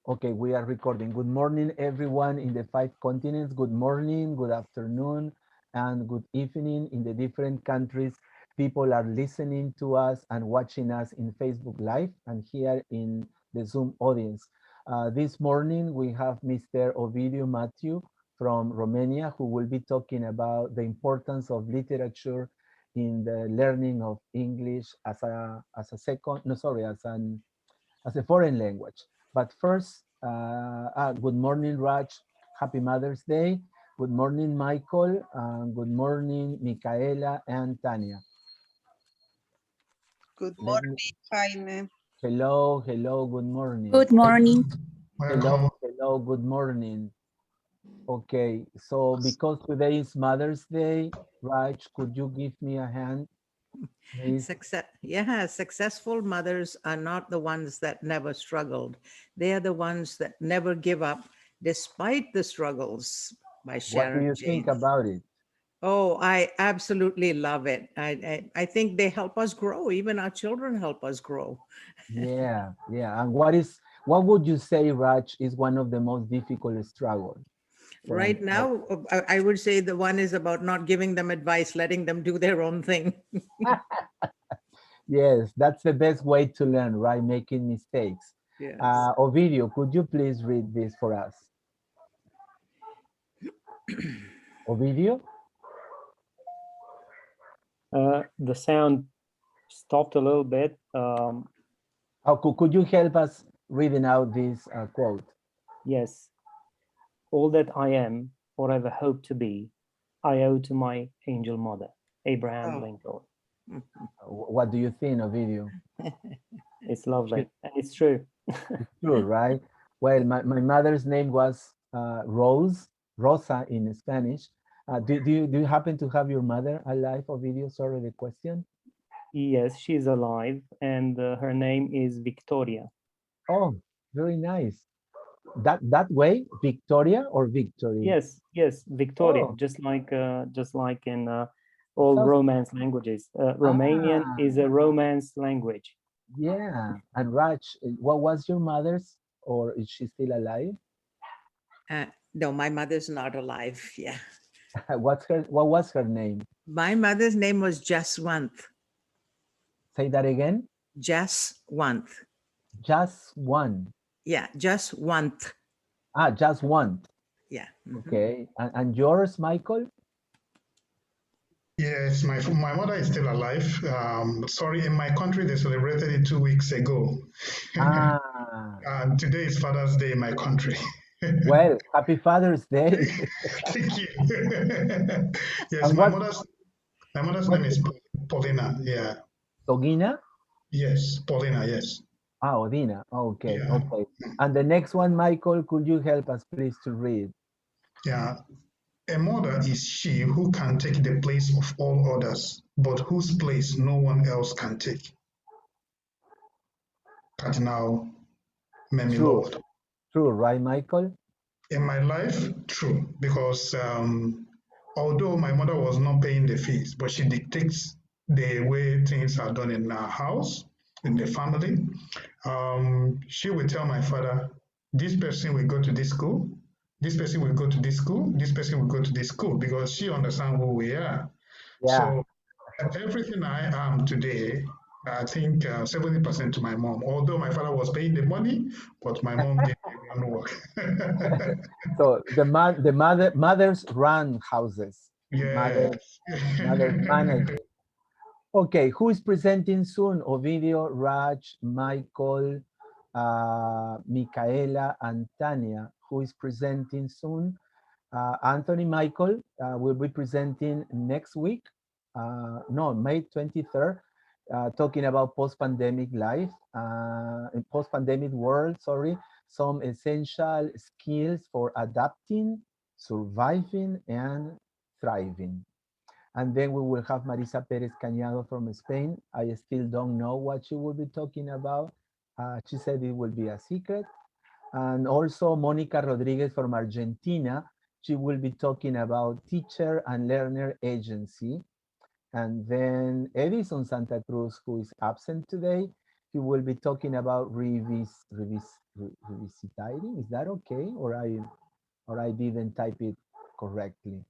Okay, we are recording. Good morning, everyone in the 5 continents. Good morning, good afternoon, and good evening in the different countries. People are listening to us and watching us in Facebook Live and here in the Zoom audience. This morning, we have Mr. Ovidio Matthew from Romania, who will be talking about the importance of literature in the learning of English as a second, no, sorry, as a foreign language. But first, good morning, Raj. Happy Mother's Day. Good morning, Michael. Good morning, Micaela and Tanya. Good morning, Jaime. Hello, hello, good morning. Good morning. Hello, hello, good morning. Okay, so because today is Mother's Day, Raj, could you give me a hand, please? Successful mothers are not the ones that never struggled. They are the ones that never give up despite the struggles, by What do Sharon you think Jane. about it? Oh, I absolutely love it. I think they help us grow. Even our children help us grow. Yeah, yeah. And what would you say, Raj, is one of the most difficult struggles? Right now, I would say the one is about not giving them advice, letting them do their own thing. Yes, that's the best way to learn, right? Making mistakes. Yes. Ovidio, could you please read this for us? Ovidio? The sound stopped a little bit. Could you help us reading out this quote? Yes. All that I am or ever hope to be, I owe to my angel mother, Abraham Lincoln. What do you think, Ovidio? It's lovely. And it's true. It's true, right? Well, my mother's name was Rosa in Spanish. Do you happen to have your mother alive, Ovidio? Sorry, the question. Yes, she's alive, and her name is Victoria. Oh, very nice. That way, Victoria or Victory? Yes, Victoria. Oh. Just like in all Romance languages. Romanian is a Romance language. Yeah. And Raj, what was your mother's, or is she still alive? No, my mother's not alive. Yeah. What was her name? My mother's name was Jaswant. Say that again. Jaswant. Just one. Yeah, Jaswant. Just one. Yeah. Okay. And yours, Michael? Yes, my mother is still alive. Sorry, in my country they celebrated it 2 weeks ago. And today is Father's Day in my country. Well, happy Father's Day. Thank you. Yes, my mother's name is Paulina. Yeah. Togina? Yes, Paulina. Yes. Odina. Okay, Yeah. okay. And the next one, Michael, could you help us please to read? Yeah. A mother is she who can take the place of all others, but whose place no one else can take. Cardinal Memilord. True, right, Michael? In my life, true, because although my mother was not paying the fees, but she dictates the way things are done in our house, in the family. She will tell my father, this person will go to this school, this person will go to this school, this person will go to this school, because she understands who we are. Yeah. So everything I am today, I think 70% to my mom. Although my father was paying the money, but my mom did the groundwork. So the mothers run houses. Yes. Mothers manage it. Okay, who is presenting soon? Ovidio, Raj, Michael, Micaela, and Tanya. Who is presenting soon? Anthony Michael will be presenting next week. No, May 23rd, talking about post-pandemic life, in post-pandemic world, sorry, some essential skills for adapting, surviving, and thriving. And then we will have Marisa Perez Cañado from Spain. I still don't know what she will be talking about. She said it will be a secret. And also Monica Rodriguez from Argentina. She will be talking about teacher and learner agency. And then Edison Santa Cruz, who is absent today, he he will be talking about revisitating. Is that okay? Or I didn't type it correctly?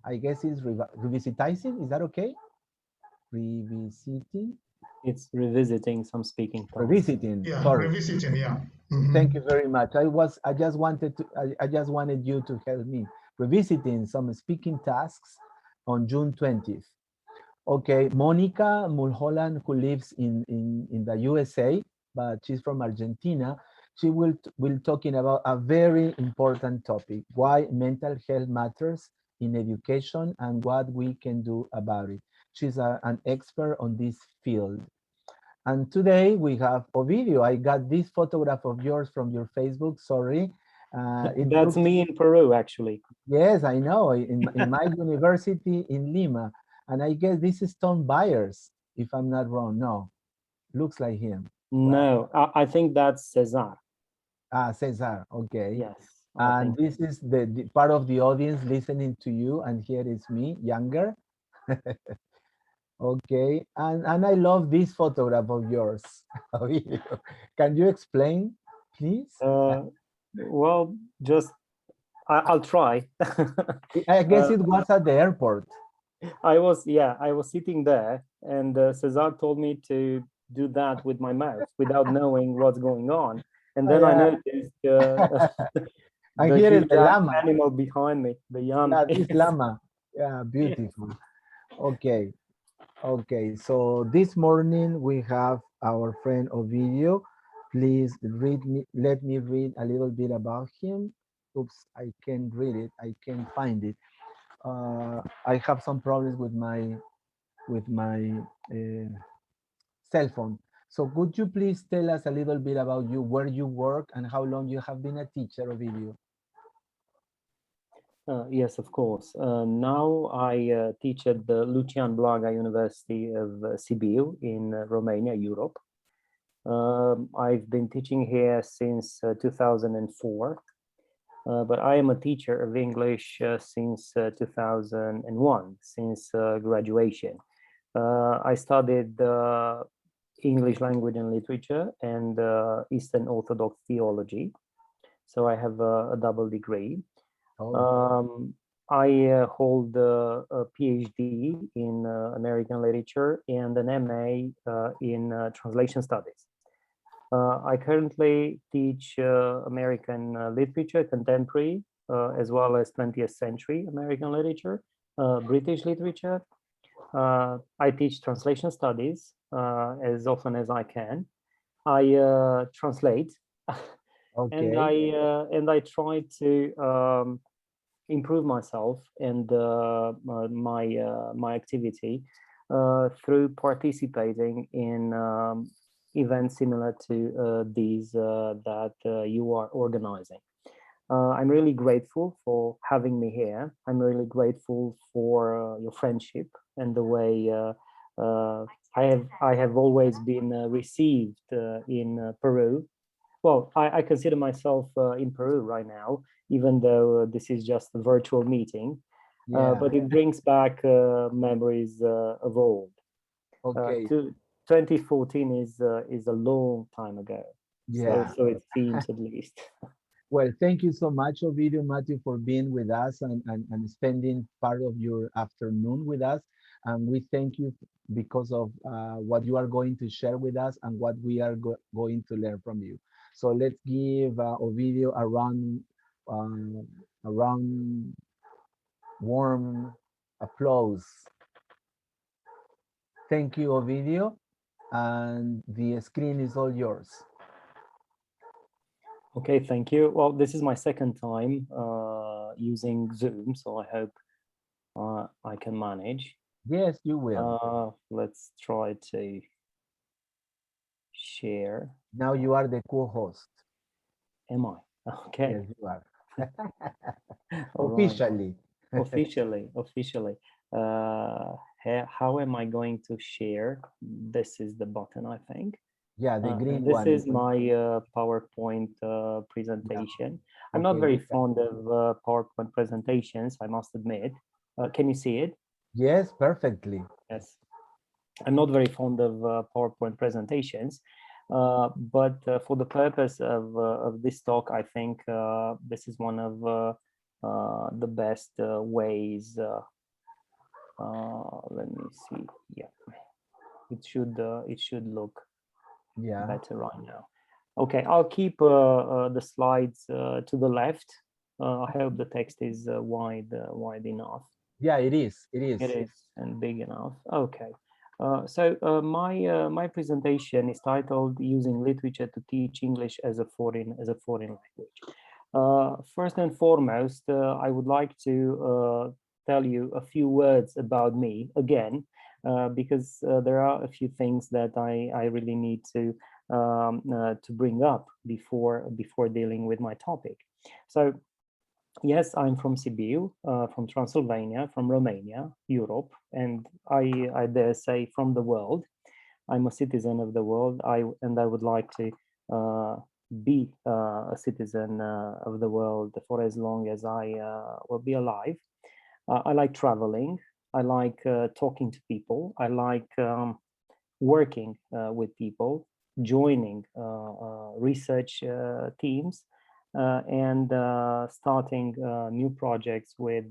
I guess it's revisitizing. Is that okay? Revisiting. It's revisiting some speaking tasks. Revisiting. Yeah, Sorry. revisiting, yeah. Mhm. Thank you very much. I just wanted to I just wanted you to help me revisiting some speaking tasks on June 20th. Okay, Monica Mulholland, who lives in the USA, but she's from Argentina. She will talking about a very important topic: why mental health matters in education and what we can do about it. She's an expert on this field. And today we have Ovidio. I got this photograph of yours from your Facebook. Sorry. It That's looks, me in Peru, actually. yes, I know, in my university in Lima. And I guess this is Tom Byers, if I'm not wrong. No, looks like him. No, I think that's Cesar. Ah, Cesar, okay. Yes, I And think. this is the part of the audience listening to you. And here is me, younger. Okay, and I love this photograph of yours. Ovidio. Can you explain, please? Well, just I'll try. I guess it was at the airport. I was sitting there, and Cesar told me to do that with my mouth without knowing what's going on, and then I Yeah. noticed And the here is huge the llama. animal behind me, the llama. Yeah, this llama. Yeah, beautiful. Okay, okay. So this morning we have our friend Ovidio. Please read me. Let me read a little bit about him. Oops, I can't read it. I can't find it. I have some problems with my cell phone. So could you please tell us a little bit about you, where you work, and how long you have been a teacher of video? Yes, of course. Now I teach at the Lucian Blaga University of Sibiu in Romania, Europe. I've been teaching here since 2004, but I am a teacher of English since 2001, since graduation. I studied English language and literature and Eastern Orthodox theology. So I have a double degree. Oh. I hold a PhD in American literature and an MA in translation studies. I currently teach American literature, contemporary, as well as 20th century American literature, British literature. I teach translation studies as often as I can. I translate, Okay. and I try to improve myself and my activity through participating in events similar to these that you are organizing. I'm really grateful for having me here. I'm really grateful for your friendship and the way I have always been received in Peru. Well, I consider myself in Peru right now, even though this is just a virtual meeting, Yeah. but it brings back memories of old. Okay. 2014 is a long time ago. Yeah. So it seems, at least. Well, thank you so much, Ovidio, Matthew, for being with us and spending part of your afternoon with us. And we thank you because of what you are going to share with us and what we are going to learn from you. So let's give Ovidio a round warm applause. Thank you, Ovidio. And the screen is all yours. Okay, thank you. Well, this is my second time using Zoom, so I hope I can manage. Yes, you will. Let's try to share. Now you are the co-host. Am I? Okay. Yes, you are. Right. Officially. Officially. How am I going to share? This is the button, I think. Yeah, the green this one. is my PowerPoint presentation. Yeah. I'm not Okay, very fond of PowerPoint presentations, I must admit. Can you see it? Yes, perfectly. Yes. I'm not very fond of PowerPoint presentations, But for the purpose of this talk, I think this is one of the best ways. Let me see. Yeah, it should look better right now. Okay, I'll keep the slides to the left. I hope the text is wide enough. Yeah, it is. It is. It is, and big enough. Okay. My presentation is titled "Using Literature to Teach English as a Foreign Language." First and foremost, I would like to tell you a few words about me again, because there are a few things that I really need to bring up before dealing with my topic. So, yes, I'm from Sibiu, from Transylvania, from Romania, Europe, and I dare say from the world. I'm a citizen of the world. I would like to be a citizen of the world for as long as I will be alive. I like traveling. I like talking to people. I like working with people, joining research teams, and starting new projects with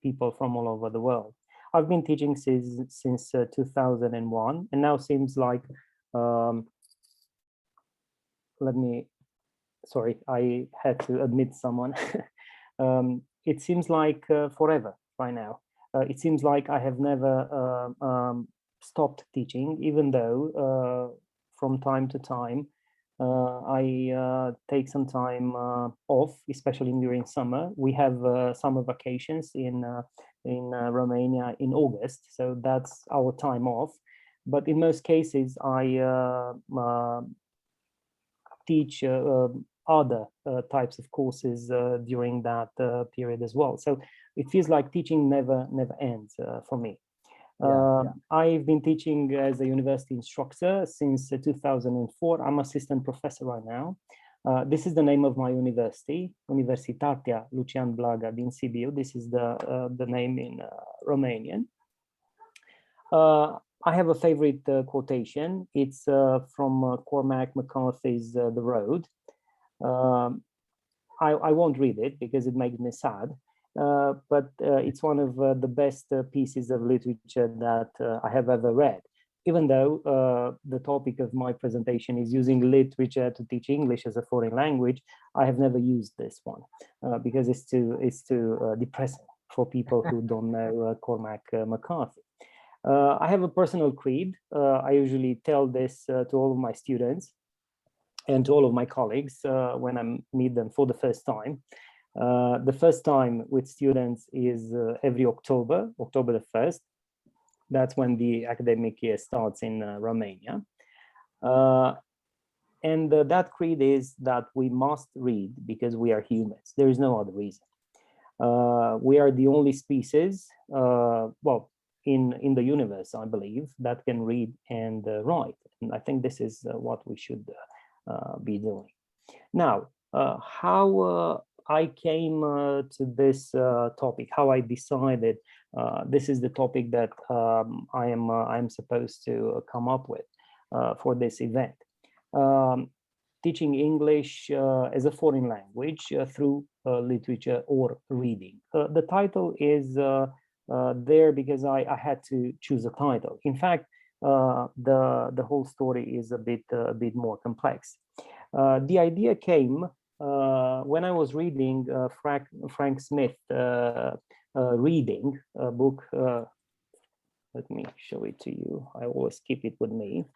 people from all over the world. I've been teaching since 2001, and now seems like sorry, I had to admit someone. It seems like forever right now. It seems like I have never stopped teaching, even though from time to time I take some time off, especially during summer. We have summer vacations in Romania in August, so that's our time off. But in most cases, I teach other types of courses during that period as well. So it feels like teaching never ends for me. I've been teaching as a university instructor since 2004. I'm assistant professor right now. This is the name of my university, Universitatea Lucian Blaga din Sibiu. This is the name in Romanian. I have a favorite quotation. It's from Cormac McCarthy's The Road. I won't read it because it makes me sad, but it's one of the best pieces of literature that I have ever read. Even though the topic of my presentation is using literature to teach English as a foreign language, I have never used this one because it's too depressing for people who don't know Cormac McCarthy. I have a personal creed. I usually tell this to all of my students and to all of my colleagues when I meet them for the first time. The first time with students is every October the 1st. That's when the academic year starts in Romania. And that creed is that we must read because we are humans. There is no other reason. We are the only species, well, in the universe, I believe, that can read and write. And I think this is what we should be doing. Now, how I came to this topic, how I decided this is the topic that I am supposed to come up with for this event. Teaching English as a foreign language through literature or reading. The title is there because I had to choose a title. In fact, the whole story is a bit more complex. The idea came when I was reading Frank Smith reading a book. Let me show it to you. I always keep it with me.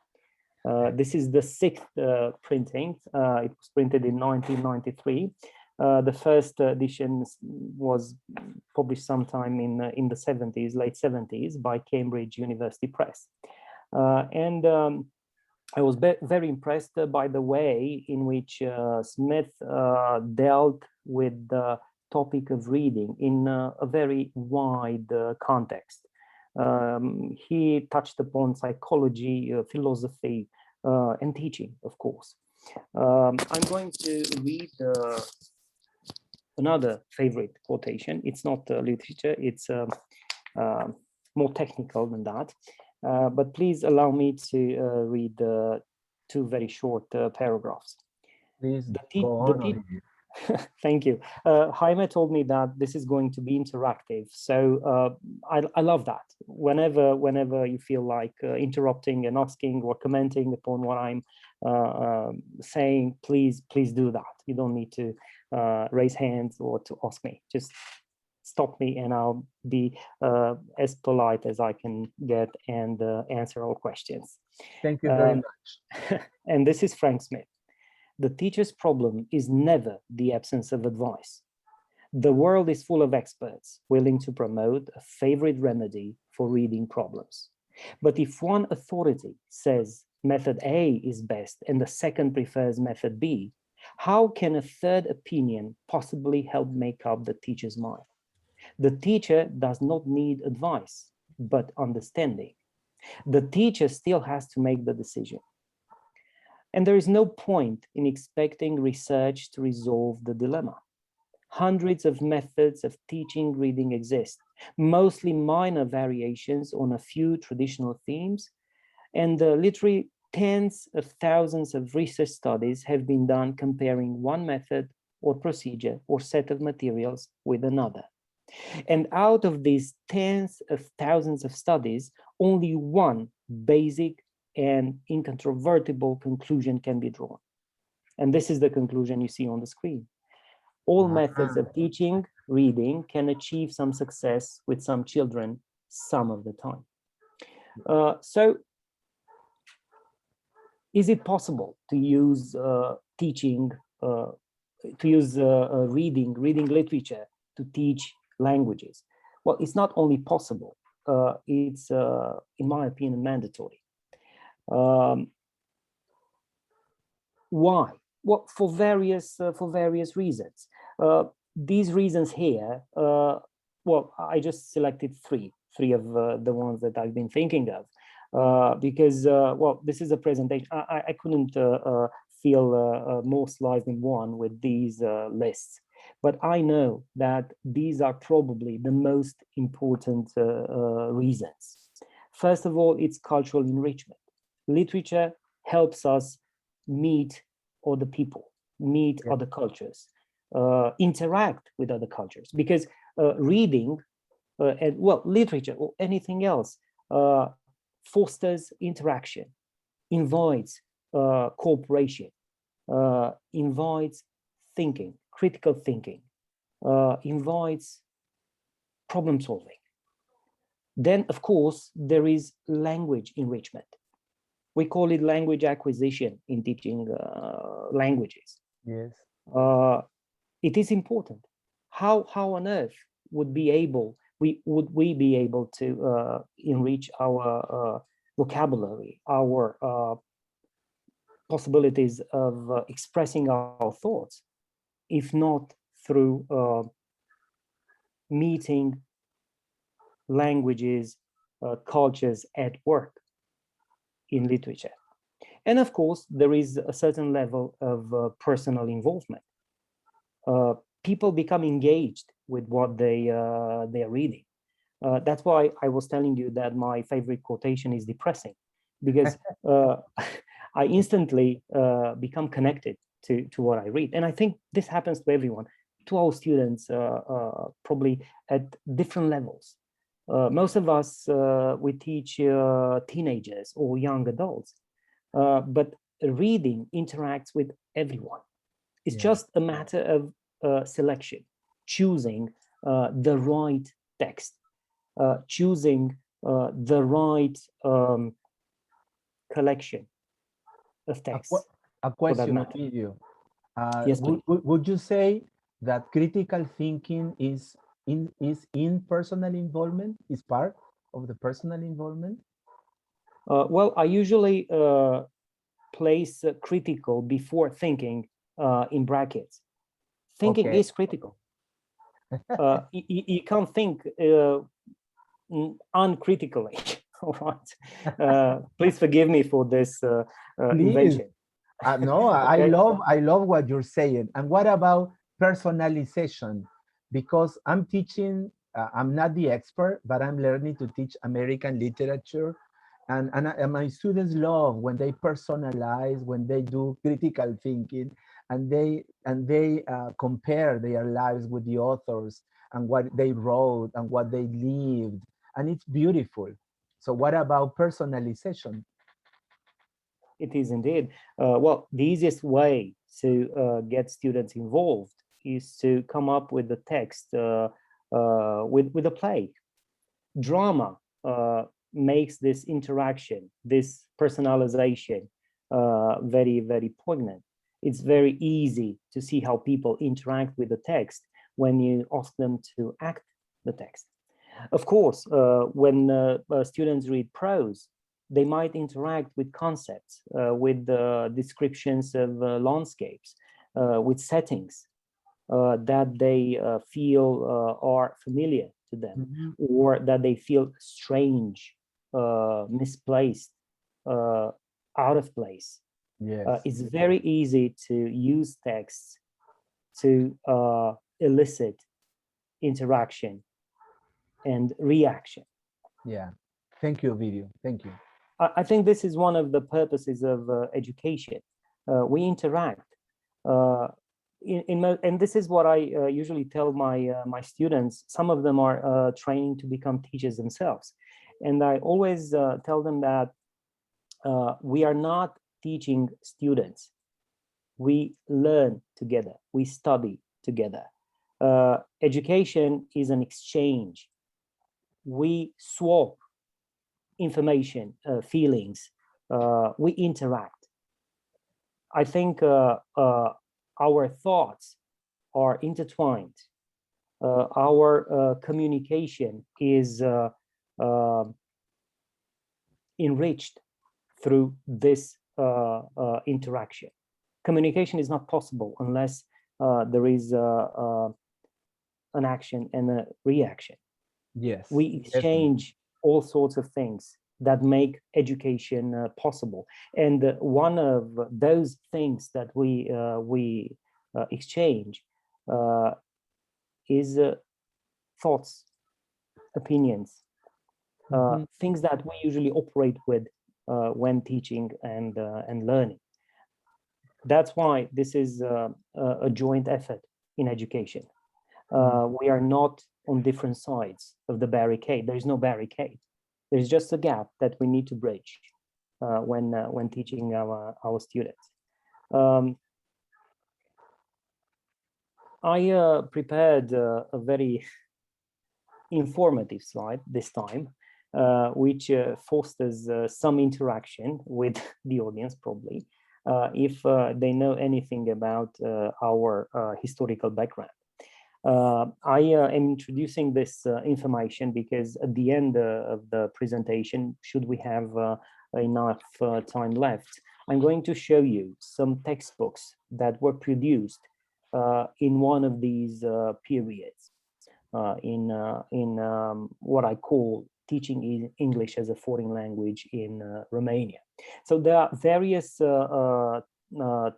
This is the 6th printing. It was printed in 1993. The first edition was published sometime in the 70s, late 70s, by Cambridge University Press. And I was very impressed by the way in which Smith dealt with the topic of reading in a very wide context. He touched upon psychology, philosophy, and teaching, of course. I'm going to read another favorite quotation. It's not literature, it's more technical than that. But please allow me to read two very short paragraphs. Please The go on, Olivier. Thank you. Jaime told me that this is going to be interactive, so I love that. Whenever you feel like interrupting and asking or commenting upon what I'm saying, please do that. You don't need to raise hands or to ask me. Just stop me, and I'll be as polite as I can get and answer all questions. Thank you very much. And this is Frank Smith. The teacher's problem is never the absence of advice. The world is full of experts willing to promote a favorite remedy for reading problems. But if one authority says method A is best and the second prefers method B, how can a third opinion possibly help make up the teacher's mind? The teacher does not need advice, but understanding. The teacher still has to make the decision. And there is no point in expecting research to resolve the dilemma. Hundreds of methods of teaching reading exist, mostly minor variations on a few traditional themes, and literally tens of thousands of research studies have been done comparing one method or procedure or set of materials with another. And out of these tens of thousands of studies, only one basic and incontrovertible conclusion can be drawn. And this is the conclusion you see on the screen. All methods of teaching reading can achieve some success with some children some of the time. So is it possible to use reading literature to teach languages? Well, it's not only possible, it's, in my opinion, mandatory. Why? Well, for various reasons. These reasons here, well, I just selected three of the ones that I've been thinking of, because, well, this is a presentation. I couldn't fill more slides than one with these lists, but I know that these are probably the most important reasons. First of all, it's cultural enrichment. Literature helps us meet other people, meet other cultures, interact with other cultures, because reading and, well, literature or anything else fosters interaction, invites cooperation, invites thinking, critical thinking, invites problem solving. Then, of course, there is language enrichment. We call it language acquisition in teaching languages. Yes. It is important. How on earth would we be able to enrich our vocabulary, our possibilities of expressing our thoughts, if not through meeting languages, cultures at work in literature? And of course, there is a certain level of personal involvement. People become engaged with what they're reading. That's why I was telling you that my favorite quotation is depressing, because I instantly become connected to what I read. And I think this happens to everyone, to our students, probably at different levels. Most of us, we teach teenagers or young adults, but reading interacts with everyone. It's just a matter of selection, choosing the right text, choosing the right collection of texts. A question of you. Yes, would you say that critical thinking is in personal involvement, is part of the personal involvement? Well, I usually place critical before thinking in brackets. Thinking is critical. You can't think uncritically. All right. Please forgive me for this invention. No, okay. I love what you're saying. And what about personalization? Because I'm teaching, I'm not the expert, but I'm learning to teach American literature. And my students love when they personalize, when they do critical thinking, and they compare their lives with the authors and what they wrote and what they lived, and it's beautiful. So what about personalization? It is indeed. Well, the easiest way to get students involved is to come up with the text with a play. Drama makes this interaction, this personalization, very, very poignant. It's very easy to see how people interact with the text when you ask them to act the text. Of course, when students read prose, they might interact with concepts, with descriptions of landscapes, with settings that they feel are familiar to them, or that they feel strange, misplaced, out of place. Yes. It's very easy to use texts to elicit interaction and reaction. Yeah. Thank you, Video. Thank you. I think this is one of the purposes of education. We interact. And this is what I usually tell my students. Some of them are training to become teachers themselves. And I always tell them that we are not teaching students. We learn together. We study together. Education is an exchange. We swap information, feelings, we interact. I think our thoughts are intertwined. Our communication is enriched through this interaction. Communication is not possible unless there is an action and a reaction. Yes. We exchange all sorts of things that make education possible. And one of those things that we exchange is thoughts, opinions, things that we usually operate with when teaching and learning. That's why this is a joint effort in education. We are not on different sides of the barricade. There is no barricade. There's just a gap that we need to bridge when teaching our students. I prepared a very informative slide this time, which fosters some interaction with the audience, probably, if they know anything about our historical background. I am introducing this information because at the end of the presentation, should we have enough time left, I'm going to show you some textbooks that were produced in one of these periods, in what I call teaching English as a foreign language in Romania. So there are various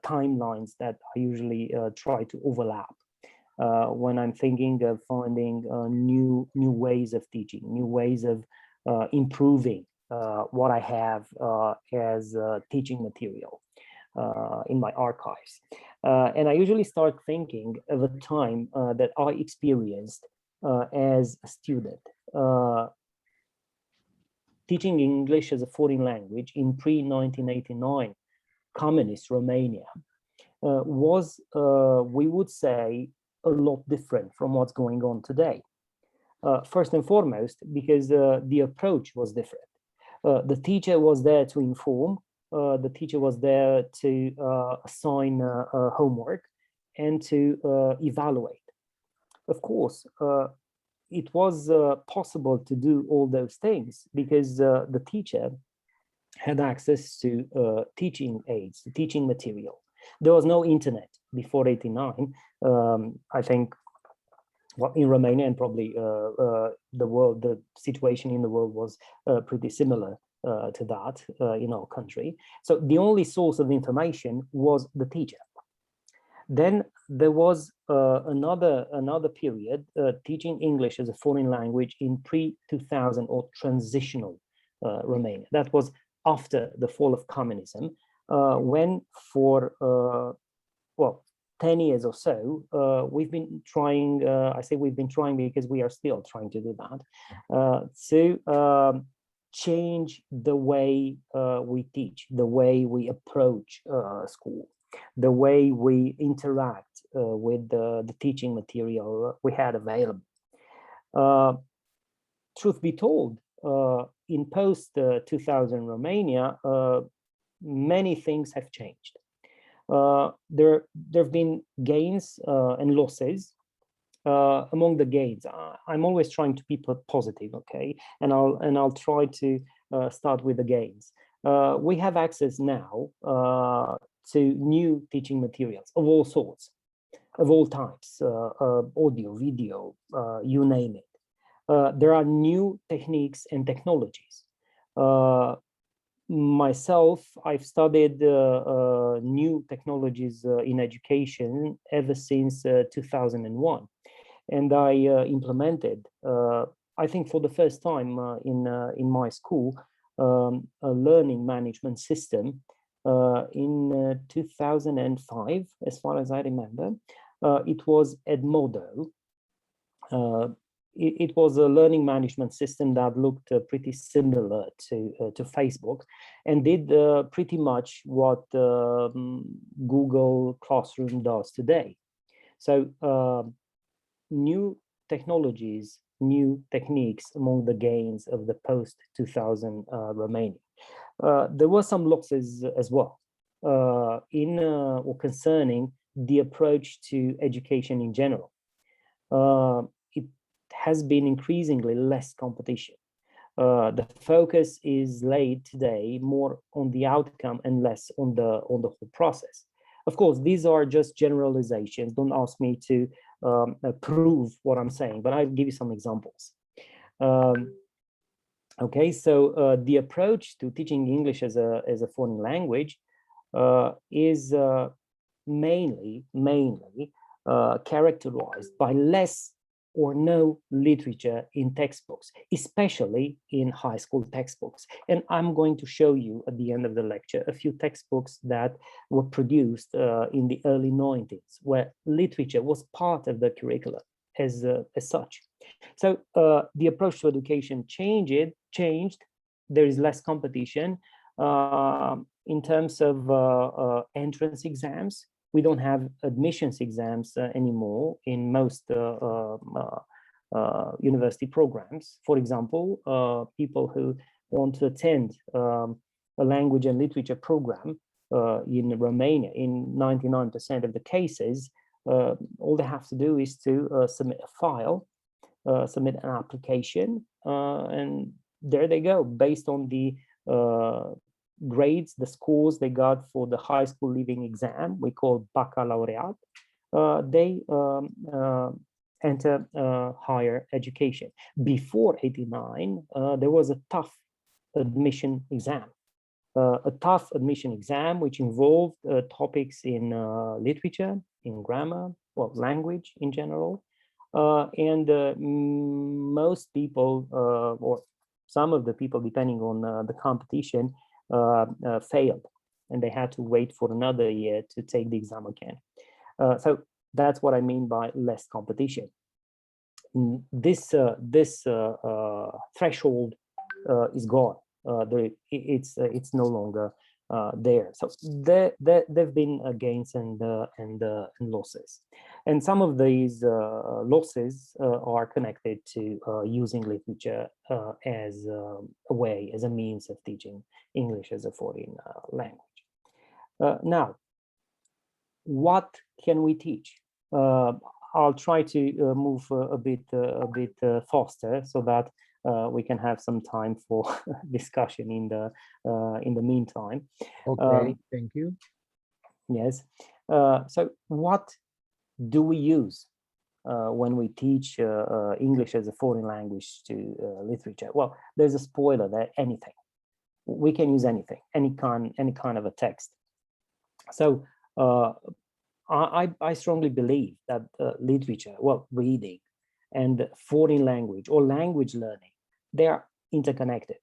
timelines that I usually try to overlap when I'm thinking of finding new ways of teaching, new ways of improving what I have as teaching material in my archives. And I usually start thinking of a time that I experienced as a student. Teaching English as a foreign language in pre-1989 communist Romania was, we would say, a lot different from what's going on today. First and foremost, because the approach was different. The teacher was there to inform, the teacher was there to assign homework and to evaluate. Of course, it was possible to do all those things because the teacher had access to teaching aids, teaching material. There was no internet before 89. I think in Romania and probably the situation in the world was pretty similar to that in our country. So the only source of information was the teacher. Then there was another period teaching English as a foreign language in pre-2000 or transitional Romania. That was after the fall of communism, when for, well, 10 years or so, we've been trying, I say we've been trying because we are still trying to do that, to change the way we teach, the way we approach school, the way we interact with the teaching material we had available. Truth be told, in post-2000 Romania, many things have changed. There have been gains and losses. Among the gains, I'm always trying to be positive, okay? And I'll try to start with the gains. We have access now to new teaching materials of all sorts, of all types, audio, video, you name it. There are new techniques and technologies. Myself, I've studied new technologies in education ever since 2001. And I implemented, I think for the first time in my school, a learning management system in 2005, as far as I remember. It was Edmodo. It was a learning management system that looked pretty similar to Facebook, and did pretty much what Google Classroom does today. So new technologies, new techniques among the gains of the post-2000 Romania. There were some losses as well in or concerning the approach to education in general. It has been increasingly less competition. The focus is laid today more on the outcome and less on the whole process. Of course, these are just generalizations. Don't ask me to prove what I'm saying, but I'll give you some examples. Okay, so the approach to teaching English as a foreign language is mainly characterized by less or no literature in textbooks, especially in high school textbooks. And I'm going to show you at the end of the lecture a few textbooks that were produced in the early 90s, where literature was part of the curriculum as such. So the approach to education changed. There is less competition in terms of entrance exams. We don't have admissions exams anymore in most university programs. For example, people who want to attend a language and literature program in Romania, in 99% of the cases, all they have to do is to submit a file, submit an application, and there they go, based on the grades, the scores they got for the high school leaving exam, we call baccalaureate, they enter higher education. Before 89, there was a tough admission exam. Which involved topics in literature, in grammar, well, language in general. And most people, or some of the people, depending on the competition, failed, and they had to wait for another year to take the exam again. So that's what I mean by less competition. This threshold is gone. It's no longer there. So there've been gains and losses, and some of these losses are connected to using literature as a way, as a means of teaching English as a foreign language. Now, what can we teach? I'll try to move a bit faster so that we can have some time for discussion in the meantime. Okay, thank you. Yes. So what do we use when we teach English as a foreign language to literature? Well, there's a spoiler there. Anything. We can use anything, any kind of a text. So I strongly believe that literature, well, reading, and foreign language or language learning, they are interconnected.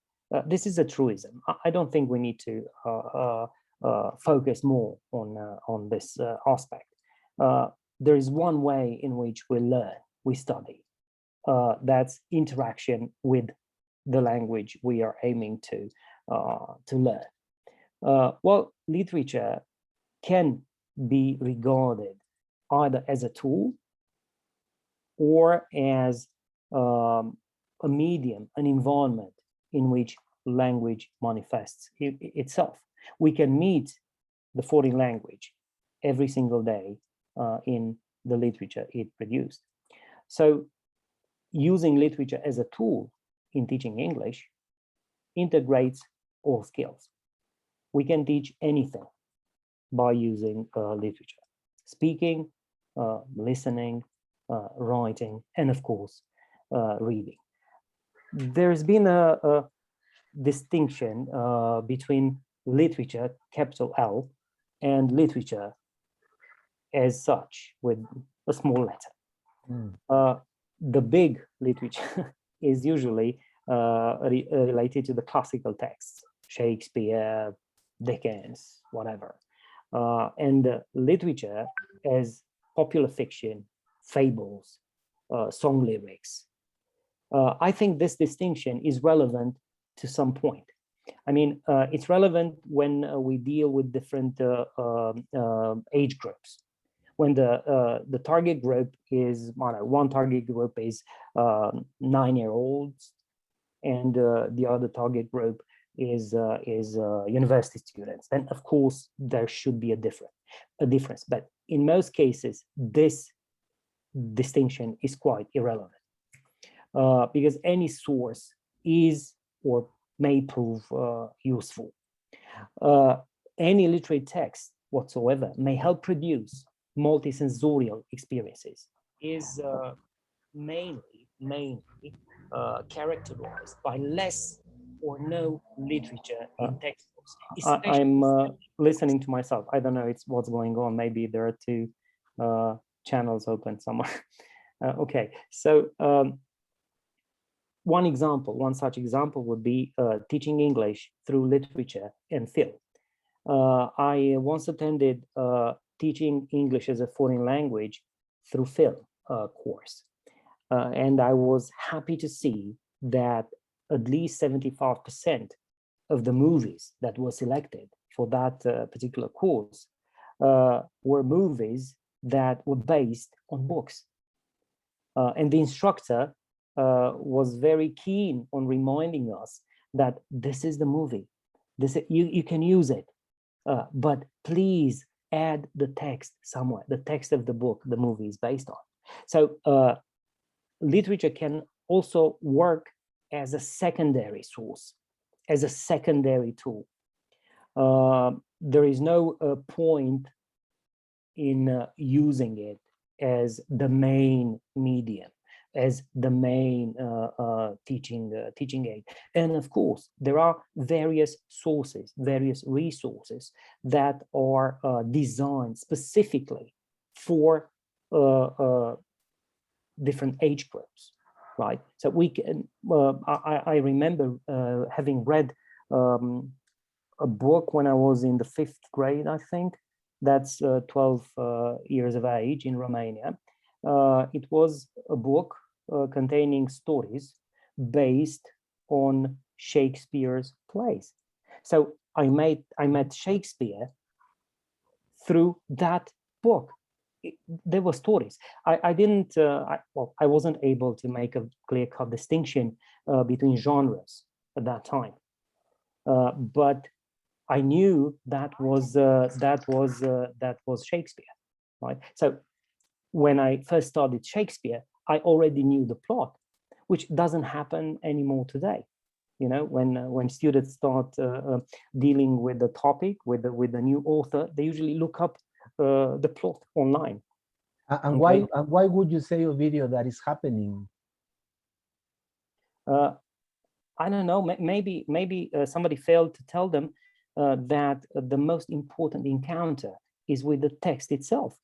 This is a truism. I don't think we need to focus more on this aspect. There is one way in which we learn, we study. That's interaction with the language we are aiming to learn. Well, literature can be regarded either as a tool or as a medium, an environment in which language manifests itself. We can meet the foreign language every single day in the literature it produced. So using literature as a tool in teaching English integrates all skills. We can teach anything by using literature: speaking, listening, writing, and of course, reading. There's been a distinction between literature, capital L, and literature as such, with a small letter. The big literature is usually related to the classical texts, Shakespeare, Dickens, whatever. And literature as popular fiction, fables, song lyrics. I think this distinction is relevant to some point. I mean, it's relevant when we deal with different age groups. When the target group is, one target group is 9-year-olds, and the other target group is university students, then of course there should be a difference. But in most cases, this distinction is quite irrelevant, because any source is or may prove useful. Any literary text whatsoever may help produce multisensorial experiences, is mainly characterized by less or no literature in textbooks. I'm listening to myself. I don't know what's going on. Maybe there are two channels open somewhere. Okay, so one such example would be teaching English through literature and film. I once attended teaching English as a foreign language through film course. And I was happy to see that at least 75% of the movies that were selected for that particular course were movies that were based on books. And the instructor was very keen on reminding us that this is the movie. You can use it, but please add the text somewhere, the text of the book the movie is based on. So literature can also work as a secondary source, as a secondary tool. There is no point in using it as the main medium, as the main teaching aid. And of course, there are various sources, various resources that are designed specifically for different age groups, right? So we can, I remember having read a book when I was in the 5th grade, I think. That's 12 years of age in Romania. It was a book containing stories based on Shakespeare's plays. So I met Shakespeare through that book. There were stories. I wasn't able to make a clear-cut distinction between genres at that time, but I knew that was Shakespeare, right? So when I first studied Shakespeare, I already knew the plot, which doesn't happen anymore today. You know, when students start dealing with the topic with the new author, they usually look up the plot online. And why would you say, Ovidio, that is happening? I don't know. Maybe somebody failed to tell them that the most important encounter is with the text itself,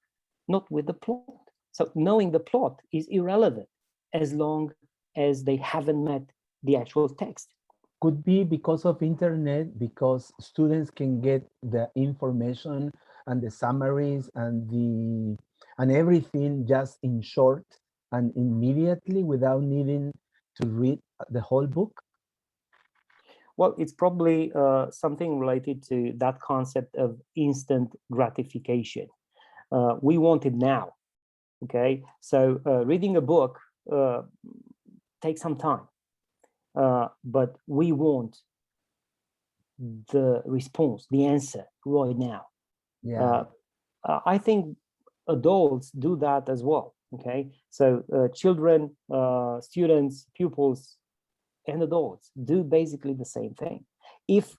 not with the plot. So knowing the plot is irrelevant as long as they haven't met the actual text. Could be because of internet, because students can get the information and the summaries and everything just in short and immediately without needing to read the whole book. Well, it's probably something related to that concept of instant gratification. We want it now. Okay, so reading a book takes some time, but we want the response, the answer right now. Yeah. I think adults do that as well. Okay, so children, students, pupils, and adults do basically the same thing. If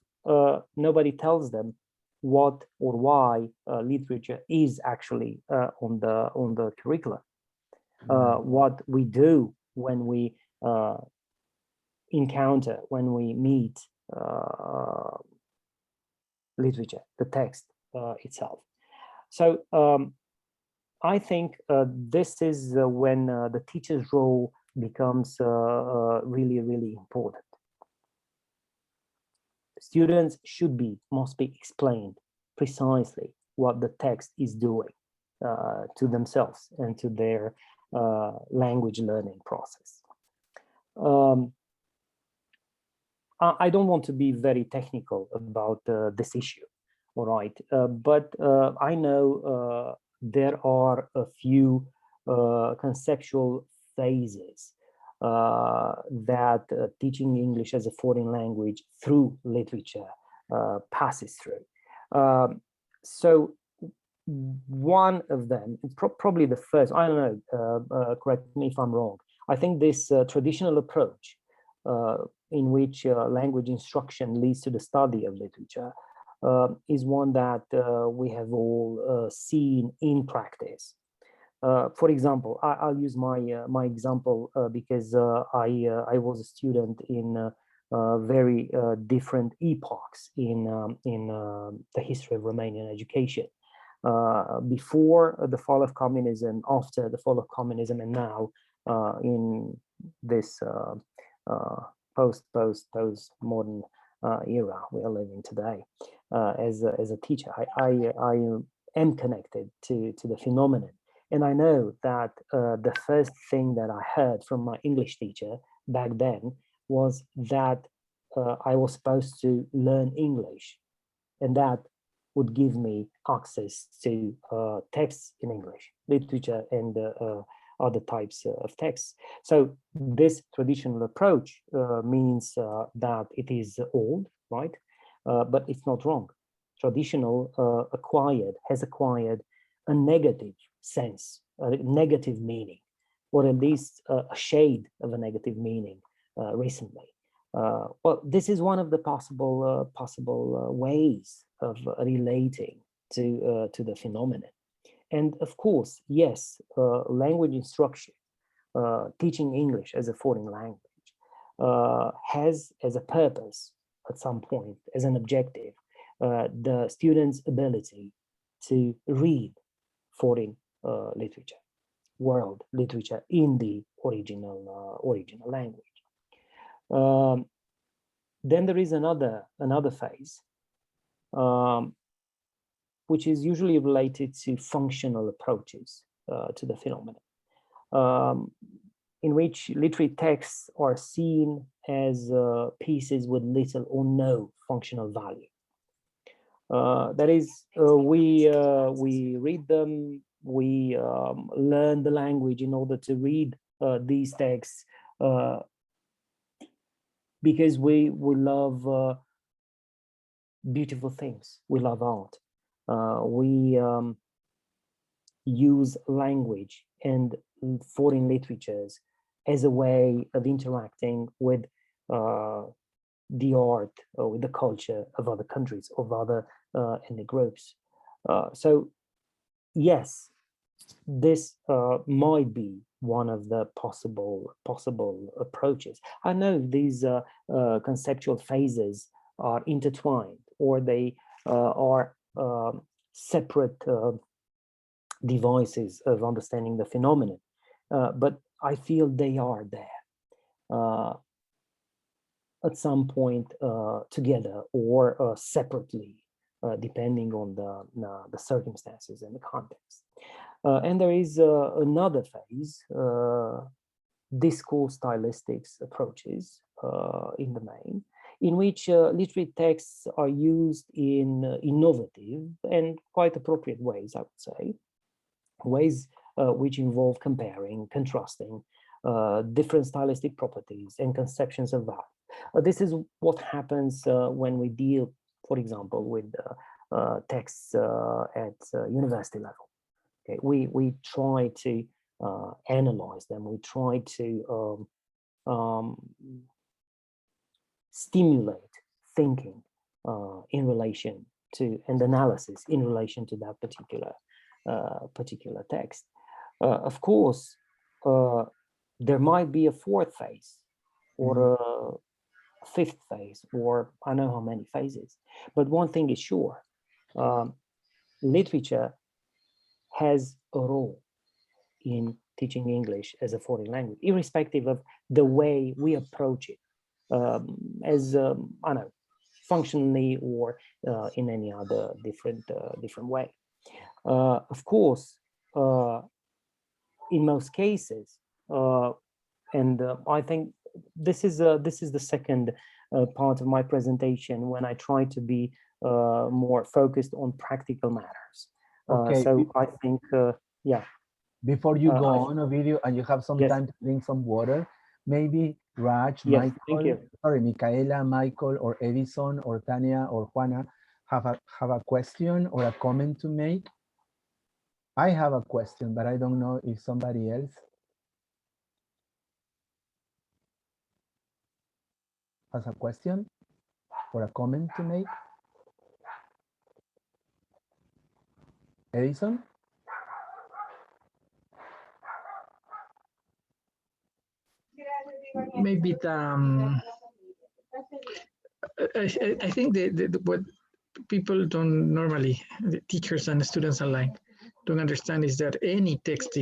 nobody tells them what or why literature is actually on the curriculum, what we do when we encounter, when we meet literature, the text itself. So I think this is when the teacher's role becomes really, really important. Students must be explained precisely what the text is doing to themselves and to their language learning process. I don't want to be very technical about this issue, all right? But I know there are a few conceptual phases that teaching English as a foreign language through literature passes through. So one of them, probably the first, I don't know, correct me if I'm wrong, I think this traditional approach in which language instruction leads to the study of literature is one that we have all seen in practice. For example, I'll use my example because I was a student in very different epochs in the history of Romanian education. Before the fall of communism, after the fall of communism, and now in this post-modern era we are living today. As a teacher, I am connected to the phenomenon. And I know that the first thing that I heard from my English teacher back then was that I was supposed to learn English, and that would give me access to texts in English, literature, and other types of texts. So this traditional approach means that it is old, right? But it's not wrong. Traditional has acquired a negative sense, a negative meaning, or at least a shade of a negative meaning recently. Well, this is one of the possible ways of relating to the phenomenon. And of course, yes, language instruction, teaching English as a foreign language, has as a purpose at some point, as an objective, the student's ability to read foreign literature, world literature in the original language. Then there is another phase, which is usually related to functional approaches to the phenomenon, in which literary texts are seen as pieces with little or no functional value. That is, we read them, we learn the language in order to read these texts because we love beautiful things, we love art. We use language and foreign literatures as a way of interacting with the art or with the culture of other countries, of other ethnic groups. So yes, this might be one of the possible approaches. I know these conceptual phases are intertwined, or they are separate devices of understanding the phenomenon, but I feel they are there. at some point together or separately, depending on the circumstances and the context. And there is another phase, discourse stylistics approaches in the main, in which literary texts are used in innovative and quite appropriate ways, I would say, ways which involve comparing, contrasting different stylistic properties and conceptions of art. This is what happens when we deal, for example, with texts at university level. Okay, we try to analyze them. We try to stimulate thinking in relation to, and analysis in relation to that particular text. Of course, there might be a fourth phase or a fifth phase, or I don't know how many phases. But one thing is sure, literature has a role in teaching English as a foreign language, irrespective of the way we approach it, as I don't know, functionally or in any other different way. Of course, in most cases, and I think this is the second part of my presentation, when I try to be more focused on practical matters. Okay. So I think, yeah. Before you go on a video and you have some Yes. time to drink some water, maybe Raj, Yes, thank you. Michaela, Michael, or Edison, or Tanya, or Juana have a question or a comment to make. I have a question, but I don't know if somebody else has a question or a comment to make. Edison? Maybe I think what people don't normally, the teachers and the students alike, don't understand is that any text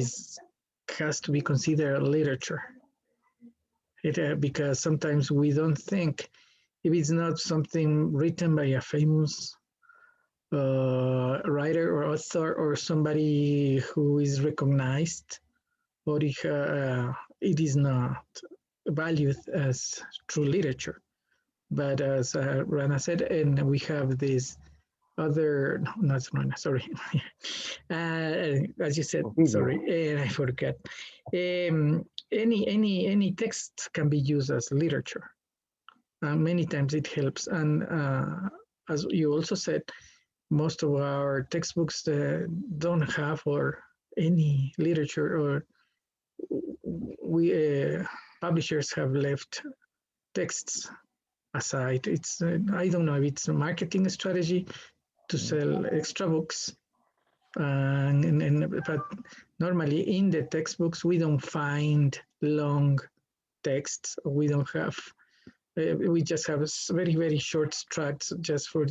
has to be considered literature. Because sometimes we don't think, if it's not something written by a famous writer or author or somebody who is recognized, or it is not valued as true literature. But as Rana said, and we have this other, no, not Rana, sorry. As you said, sorry, and I forgot. Any text can be used as literature. Many times it helps. And as you also said, most of our textbooks don't have or any literature, or we publishers have left texts aside. It's I don't know if it's a marketing strategy to sell extra books, but normally in the textbooks we don't find long texts. We don't have. We just have very short tracts just for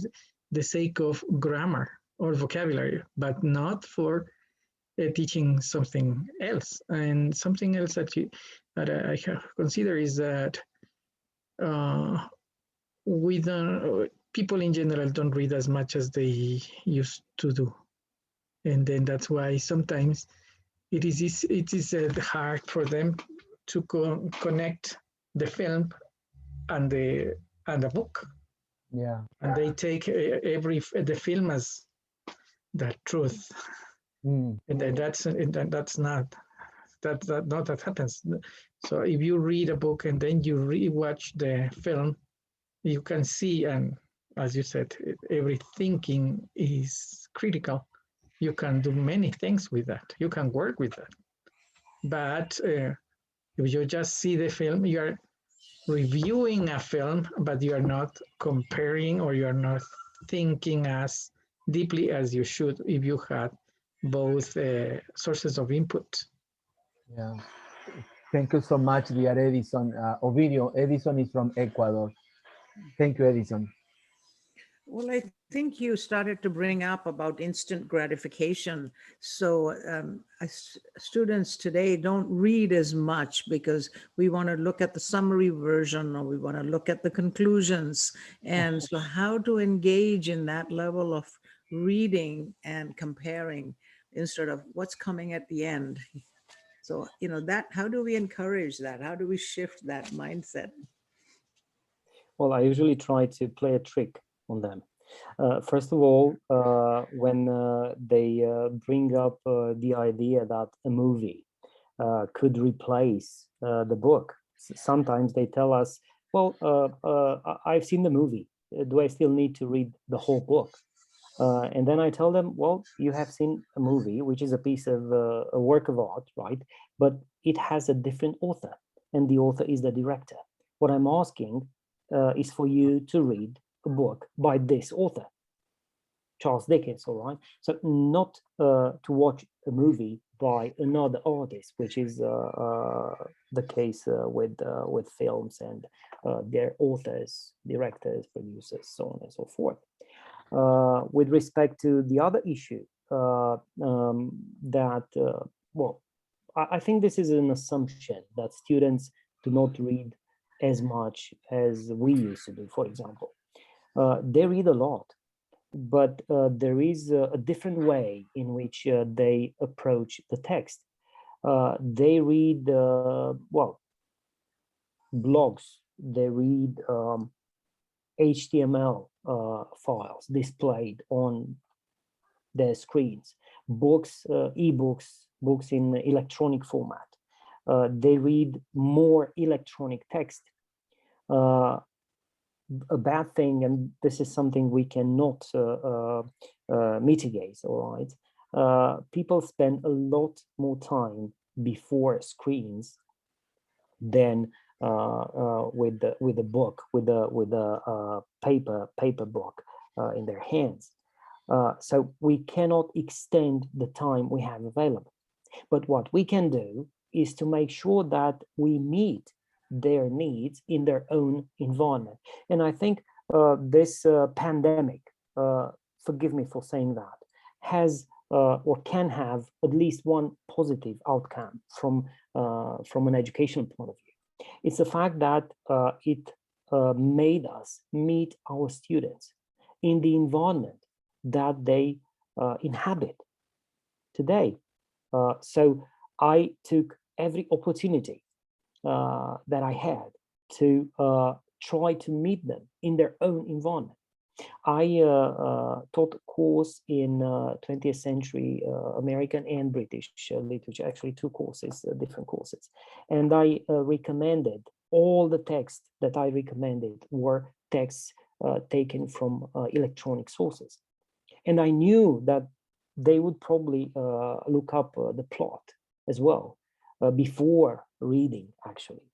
the sake of grammar or vocabulary, but not for teaching something else. And something else that I have considered is that people in general don't read as much as they used to do, and then that's why sometimes it is hard for them to connect the film and the book. Yeah. And they take the film as the truth, and that's not that happens. So if you read a book and then you rewatch the film, you can see, and as you said, every thinking is critical. You can do many things with that. You can work with that. But if you just see the film, you are reviewing a film, but you are not comparing, or you are not thinking as deeply as you should if you had both sources of input. Yeah. Thank you so much, dear Edison. Ovidio, Edison is from Ecuador. Thank you, Edison. Well, I think you started to bring up about instant gratification. So students today don't read as much because we want to look at the summary version or we want to look at the conclusions. And so how to engage in that level of reading and comparing instead of what's coming at the end. So, you know, that, how do we encourage that? How do we shift that mindset? Well, I usually try to play a trick on them. First of all, when they bring up the idea that a movie could replace the book, sometimes they tell us, well, I've seen the movie. Do I still need to read the whole book? And then I tell them, well, you have seen a movie, which is a piece of a work of art, right? But it has a different author, and the author is the director. What I'm asking is for you to read a book by this author, Charles Dickens, all right? So not to watch a movie by another artist, which is the case with films and their authors, directors, producers, so on and so forth. With respect to the other issue, well, I think this is an assumption that students do not read as much as we used to do, for example. They read a lot, but there is a different way in which they approach the text. They read, well, blogs, they read HTML files displayed on their screens, books, ebooks, books in electronic format. They read more electronic text. A bad thing, and this is something we cannot mitigate, all right? People spend a lot more time before screens than with the book, with a paper book in their hands. So we cannot extend the time we have available. But what we can do is to make sure that we meet their needs in their own environment. And I think this pandemic, forgive me for saying that, has or can have at least one positive outcome from an educational point of view. It's the fact that it made us meet our students in the environment that they inhabit today. So I took every opportunity that I had to try to meet them in their own environment. I taught a course in 20th century American and British literature, actually two courses, different courses. And I recommended, all the texts that I recommended were texts taken from electronic sources. And I knew that they would probably look up the plot as well before reading, actually.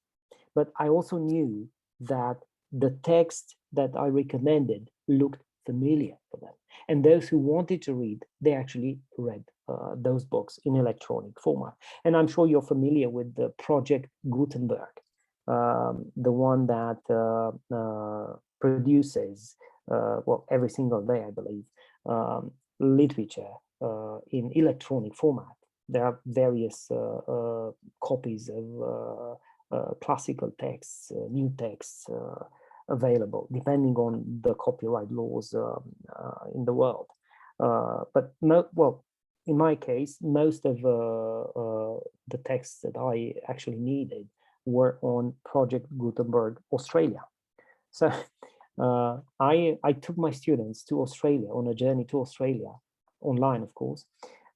But I also knew that the text that I recommended looked familiar for them. And those who wanted to read, they actually read those books in electronic format. And I'm sure you're familiar with the Project Gutenberg, the one that produces, well, every single day, I believe, literature in electronic format. There are various copies of classical texts, new texts available, depending on the copyright laws in the world. But well, in my case, most of the texts that I actually needed were on Project Gutenberg Australia. So I took my students to Australia on a journey to Australia, online, of course,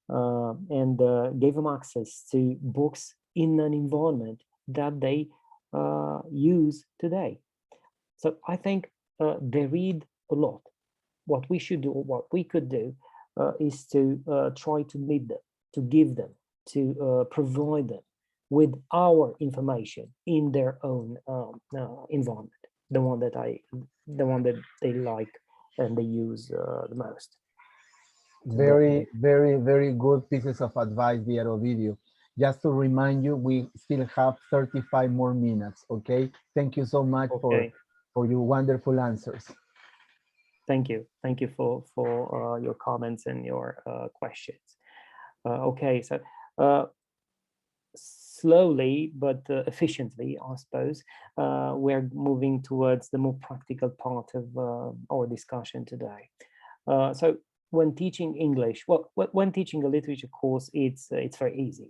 and gave them access to books in an environment that they use today. So I think they read a lot. What we should do, or what we could do, is to try to meet them, to give them, to provide them with our information in their own environment, the one that they like and they use the most. Very, very, very good pieces of advice, dear Ovidio. Just to remind you, we still have 35 more minutes, okay? Thank you so much for your wonderful answers. Thank you. Thank you for your comments and your questions. Okay, so slowly but efficiently, I suppose, we're moving towards the more practical part of our discussion today. So when teaching English, well, when teaching a literature course, it's very easy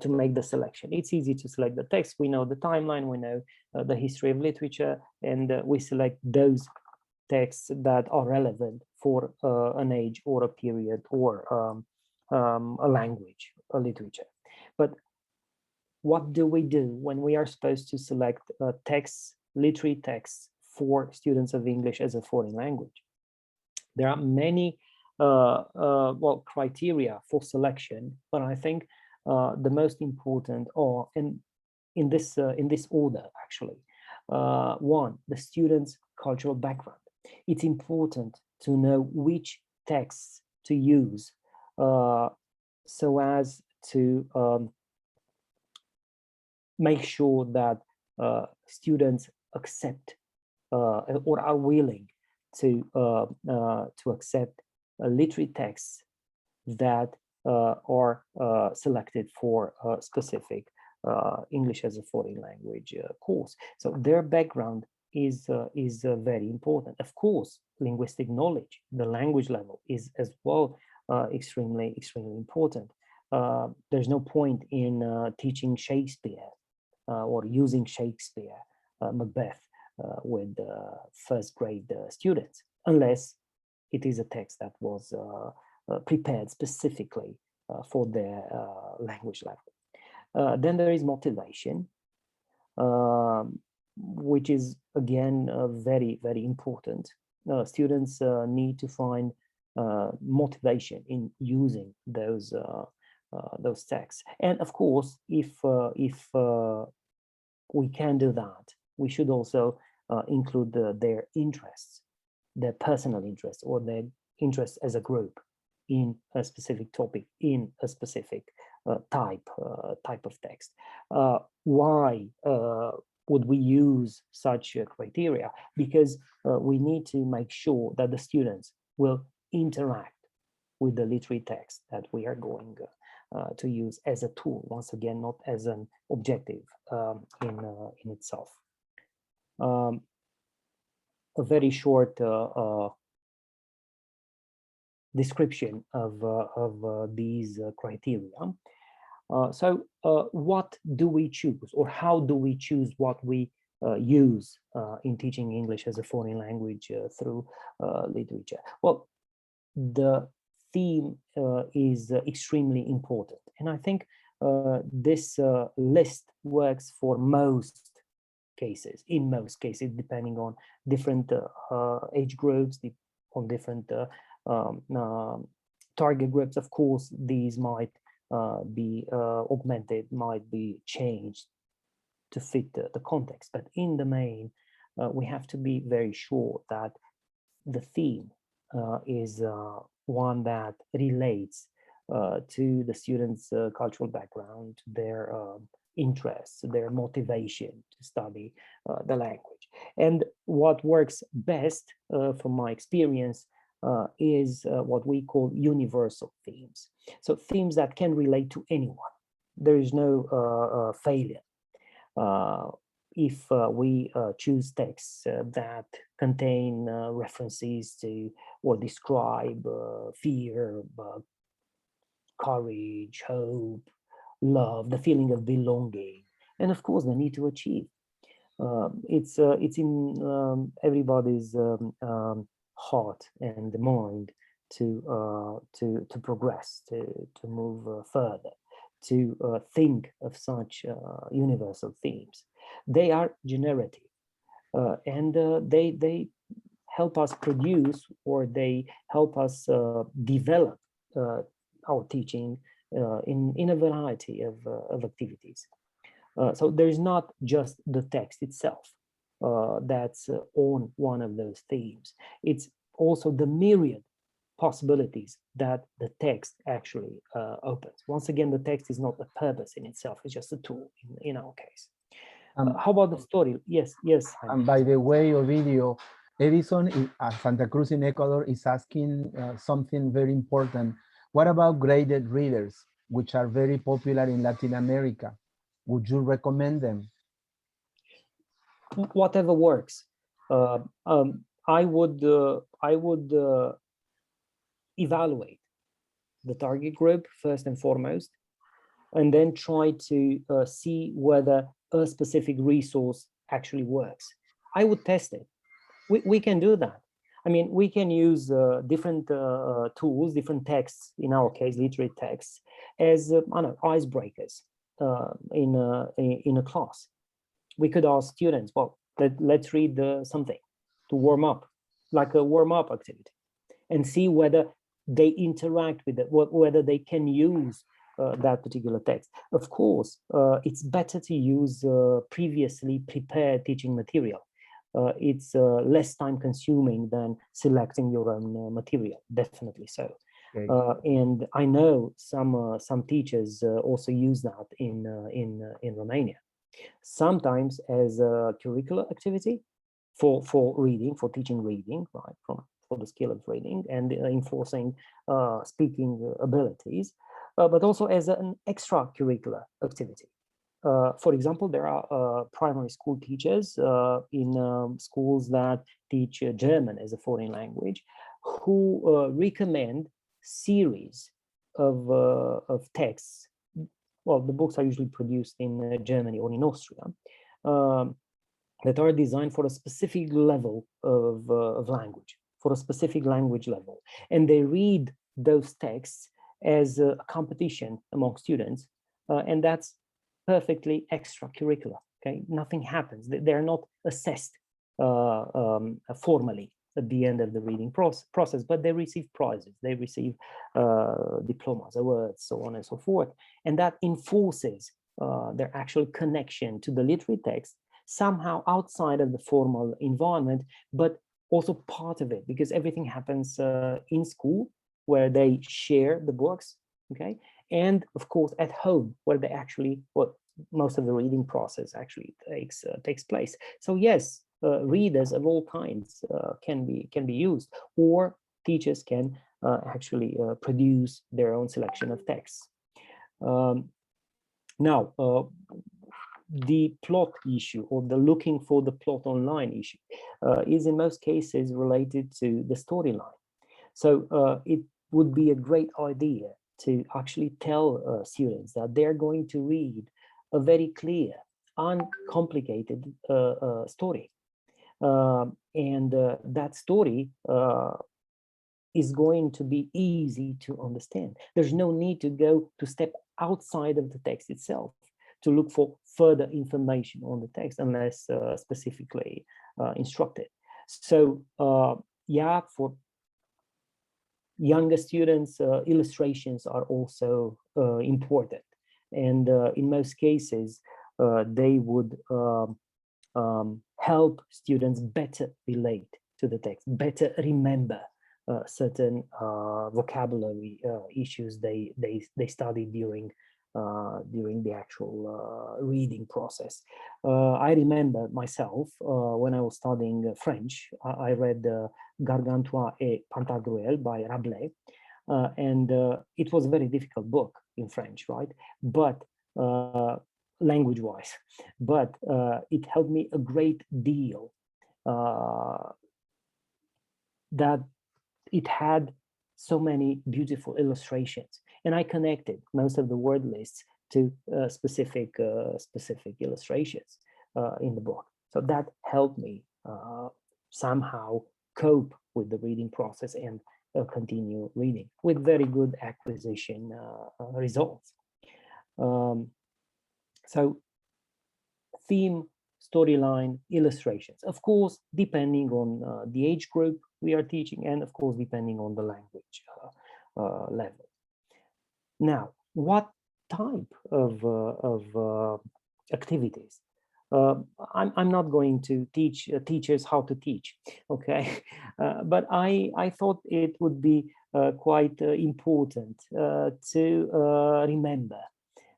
to make the selection. It's easy to select the text. We know the timeline, we know the history of literature, and we select those texts that are relevant for an age or a period or a language, a literature. But what do we do when we are supposed to select texts, literary texts for students of English as a foreign language? There are many well, criteria for selection, but I think the most important are in this order, actually. One, the student's cultural background. It's important to know which texts to use so as to make sure that students accept or are willing to accept literary texts that are selected for a specific English as a foreign language course. So their background is very important. Of course, linguistic knowledge, the language level is as well extremely important. There's no point in teaching Shakespeare or using Shakespeare, Macbeth, with first grade students, unless it is a text that was prepared specifically for their language level. Then there is motivation, which is again very important. Students need to find motivation in using those texts, and of course, if we can do that, we should also include their interests, their personal interests, or their interests as a group in a specific topic, in a specific type of text. Why would we use such criteria? Because we need to make sure that the students will interact with the literary text that we are going to use as a tool, once again, not as an objective in itself. A very short description of these criteria. So what do we choose, or how do we choose what we use in teaching English as a foreign language through literature? Well, the theme is extremely important, and I think this list works for most cases, in most cases, depending on different age groups, on different target groups. Of course, these might be augmented, might be changed to fit the context, but in the main, we have to be very sure that the theme is one that relates to the students' cultural background, their interests, their motivation to study the language. And what works best, from my experience, is what we call universal themes. So themes that can relate to anyone. There is no failure. If we choose texts that contain references to or describe fear, courage, hope, love, the feeling of belonging, and of course the need to achieve. It's in everybody's heart and the mind to progress, to move further, to think of such universal themes. They are generative, and they help us produce, or they help us develop our teaching in a variety of activities. So there's not just the text itself that's on one of those themes. It's also the myriad possibilities that the text actually opens. Once again, the text is not a purpose in itself, it's just a tool in our case. How about the story? Yes. And by the way, Ovidio, Edison in Santa Cruz in Ecuador is asking something very important. What about graded readers, which are very popular in Latin America? Would you recommend them? Whatever works. I would evaluate the target group first and foremost, and then try to see whether a specific resource actually works. I would test it. We can do that. I mean, we can use different tools, different texts, in our case, literary texts, as I don't know, icebreakers in a class. We could ask students, well, let's read something to warm up, like a warm-up activity, and see whether they interact with it, whether they can use that particular text. Of course, it's better to use previously prepared teaching material. It's less time consuming than selecting your own material, definitely so. Okay. And I know some teachers also use that in Romania. Sometimes as a curricular activity for reading, for teaching reading, right, for the skill of reading and enforcing speaking abilities, but also as an extracurricular activity. For example, there are primary school teachers in schools that teach German as a foreign language who recommend series of texts. Well, the books are usually produced in Germany or in Austria, that are designed for a specific level of language, for a specific language level. And they read those texts as a competition among students, and that's perfectly extracurricular, okay? Nothing happens. They're not assessed formally at the end of the reading process, but they receive prizes, they receive diplomas, awards, so on and so forth. And that enforces their actual connection to the literary text, somehow outside of the formal environment, but also part of it, because everything happens in school, where they share the books, okay? And of course at home, where they actually, well, most of the reading process actually takes place. So yes, readers of all kinds can be used, or teachers can actually produce their own selection of texts. Now, the plot issue, or the looking for the plot online issue, is in most cases related to the storyline. So it would be a great idea to actually tell students that they're going to read a very clear, uncomplicated story. And that story is going to be easy to understand. There's no need to go to step outside of the text itself to look for further information on the text unless specifically instructed. So yeah, for younger students, illustrations are also important. And in most cases, they would help students better relate to the text, better remember certain vocabulary issues they studied during the actual reading process. I remember myself when I was studying French, I read Gargantua et Pantagruel by Rabelais, and it was a very difficult book in French, right? But language-wise, but it helped me a great deal that it had so many beautiful illustrations, and I connected most of the word lists to specific illustrations in the book. So that helped me somehow cope with the reading process and continue reading with very good acquisition results. So theme, storyline, illustrations, of course, depending on the age group we are teaching, and of course, depending on the language level. Now, what type of activities? I'm not going to teach teachers how to teach, okay? But I thought it would be quite important to remember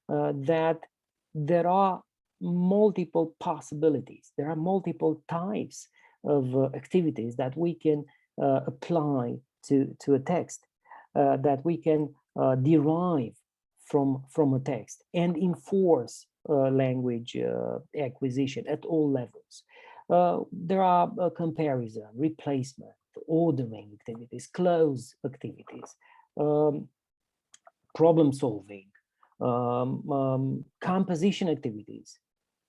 that there are multiple possibilities. There are multiple types of activities that we can apply to a text, that we can derive from a text and enforce language acquisition at all levels. There are comparison, replacement, ordering activities, close activities, problem solving, composition activities,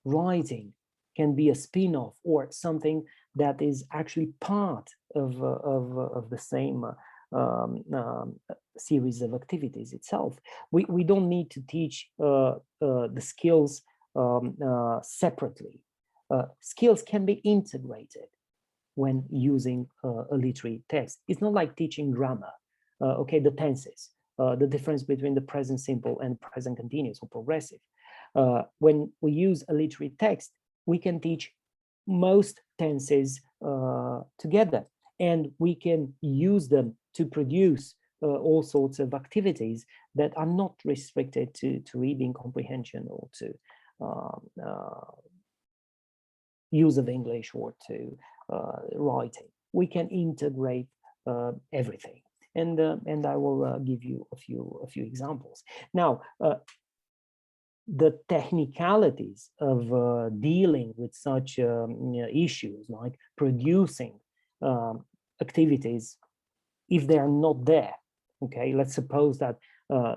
writing can be a spin-off or something that is actually part of the same series of activities itself. We don't need to teach the skills separately. Skills can be integrated when using a literary text. It's not like teaching grammar. Okay, the tenses, the difference between the present simple and present continuous or progressive. When we use a literary text, we can teach most tenses together, and we can use them to produce all sorts of activities that are not restricted to reading comprehension or to use of English or to writing. We can integrate everything, and I will give you a few examples. Now, the technicalities of dealing with such issues, like producing activities, if they are not there, okay, let's suppose that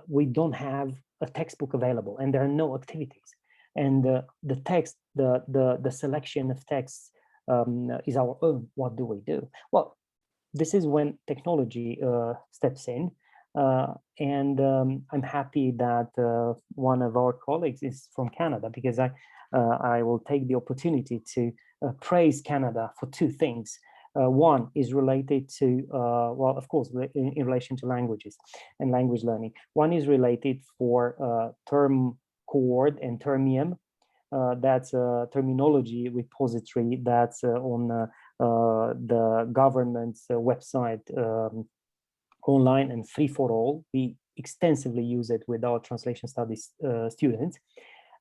we don't have a textbook available and there are no activities, and the text, the selection of texts is our own. What do we do? Well, this is when technology steps in. And I'm happy that one of our colleagues is from Canada, because I will take the opportunity to praise Canada for two things. One is related to, well, of course, in relation to languages and language learning. One is related for term chord and termium. That's a terminology repository that's on the government's website, online and free for all. We extensively use it with our translation studies students.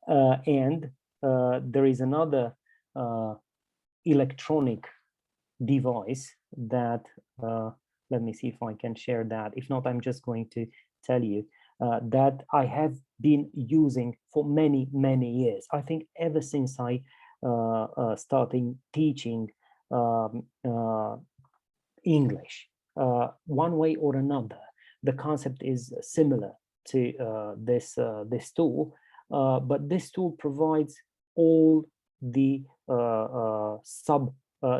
And there is another electronic device that, let me see if I can share that. If not, I'm just going to tell you that I have been using for many, many years. I think ever since I started teaching English. One way or another, the concept is similar to this tool, but this tool provides all the sub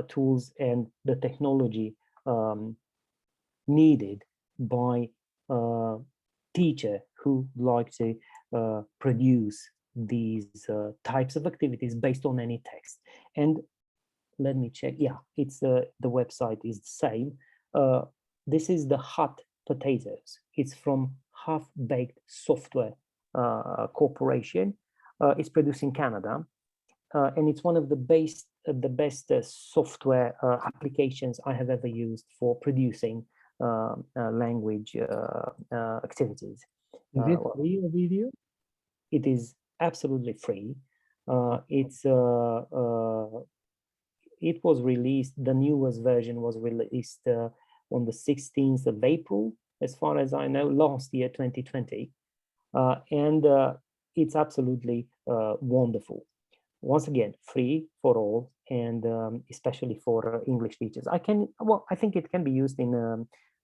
tools and the technology needed by teacher who like to produce these types of activities based on any text. And let me check. Yeah, it's the website is the same. This is the hot potatoes. It's from Half Baked Software Corporation. It's produced in Canada, and it's one of the best software applications I have ever used for producing language activities. Is it free, a video? It is absolutely free. It was released, the newest version was released on the 16th of April, as far as I know, last year, 2020. And it's absolutely wonderful. Once again, free for all, and especially for English teachers. I think it can be used in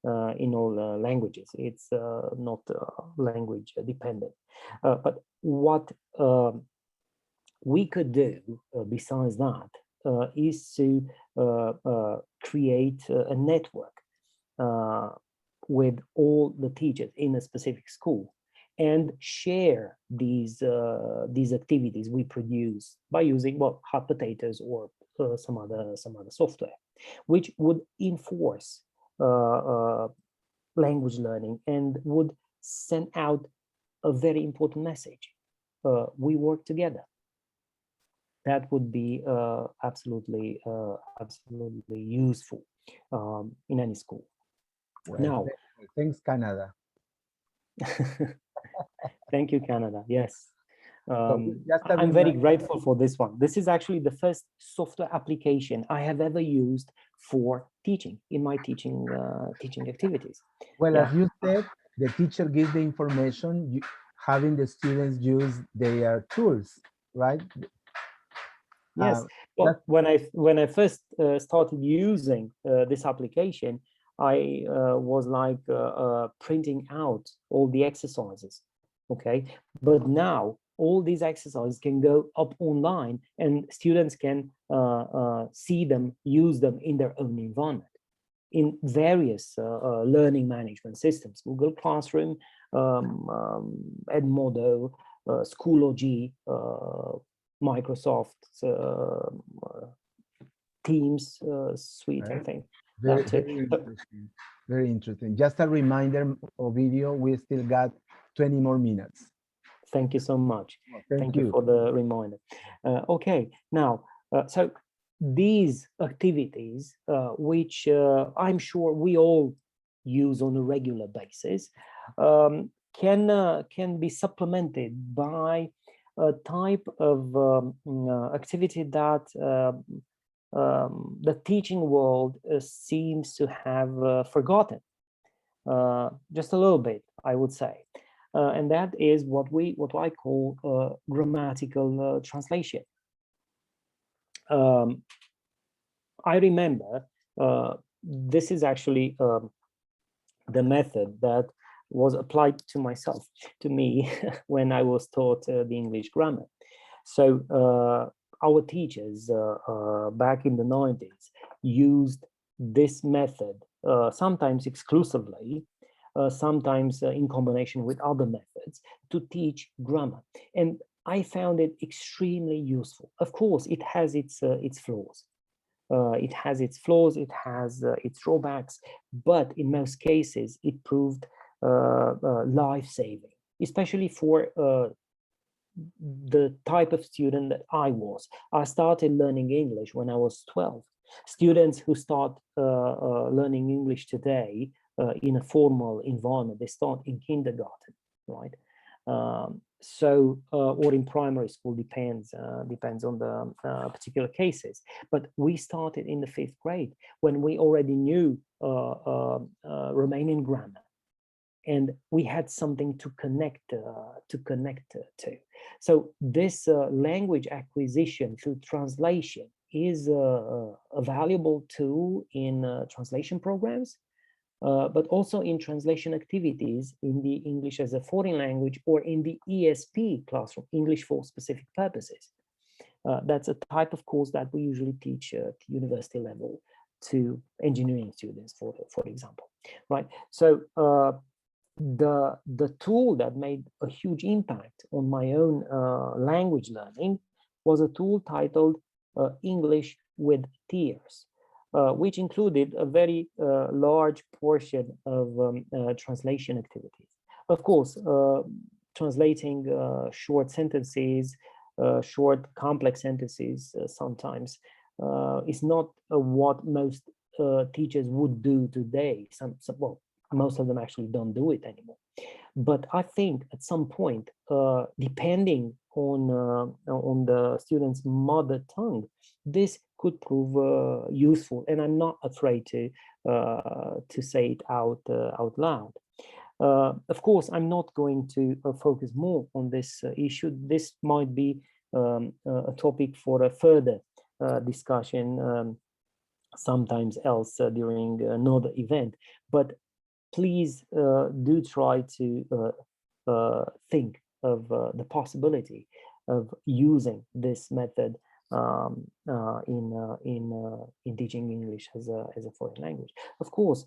all languages. It's not language dependent. But what we could do besides that is to create a network with all the teachers in a specific school and share these activities we produce by using, well, hot potatoes or some other software, which would enforce language learning and would send out a very important message. We work together. That would be absolutely useful in any school. Well, Now, thanks, Canada. thank you, Canada. Yes. I'm very grateful for this one. This is actually the first software application I have ever used for teaching in my teaching activities. Well, as you said, the teacher gives the information, having the students use their tools, right? Yes. Well, when I first started using this application, I was like printing out all the exercises. Okay, but now all these exercises can go up online, and students can see them, use them in their own environment, in various learning management systems: Google Classroom, Edmodo, Schoology, Microsoft Teams suite, I think. Very interesting. Very interesting. Just a reminder, Ovidio, we still got 20 more minutes. Thank you so much. Well, thank you for the reminder. Okay, now, so these activities, which I'm sure we all use on a regular basis, can be supplemented by a type of activity that the teaching world seems to have forgotten, just a little bit, I would say, and that is what I call grammatical translation. I remember this is actually the method that was applied to me when I was taught the English grammar. So our teachers back in the 90s used this method, sometimes exclusively, sometimes in combination with other methods, to teach grammar. And I found it extremely useful. Of course, it has its flaws. It has its flaws, it has its drawbacks, but in most cases, it proved life-saving, especially for the type of student that I was. I started learning English when I was 12. Students who start learning English today in a formal environment, they start in kindergarten, right? Or in primary school, depends on the particular cases. But we started in the 5th grade when we already knew Romanian grammar, and we had something to connect to. So this language acquisition through translation is a valuable tool in translation programs, but also in translation activities in the English as a foreign language, or in the ESP classroom, English for specific purposes. That's a type of course that we usually teach at university level to engineering students, for example, right? So the tool that made a huge impact on my own language learning was a tool titled English with Tears, which included a very large portion of translation activities. Of course, translating short sentences, short complex sentences sometimes is not what most teachers would do today. Well, most of them actually don't do it anymore. But I think at some point, depending on the student's mother tongue, this could prove useful, and I'm not afraid to say it out loud. Of course, I'm not going to focus more on this issue. This might be a topic for a further discussion sometimes else during another event. But please do try to think of the possibility of using this method in teaching English as a foreign language. Of course,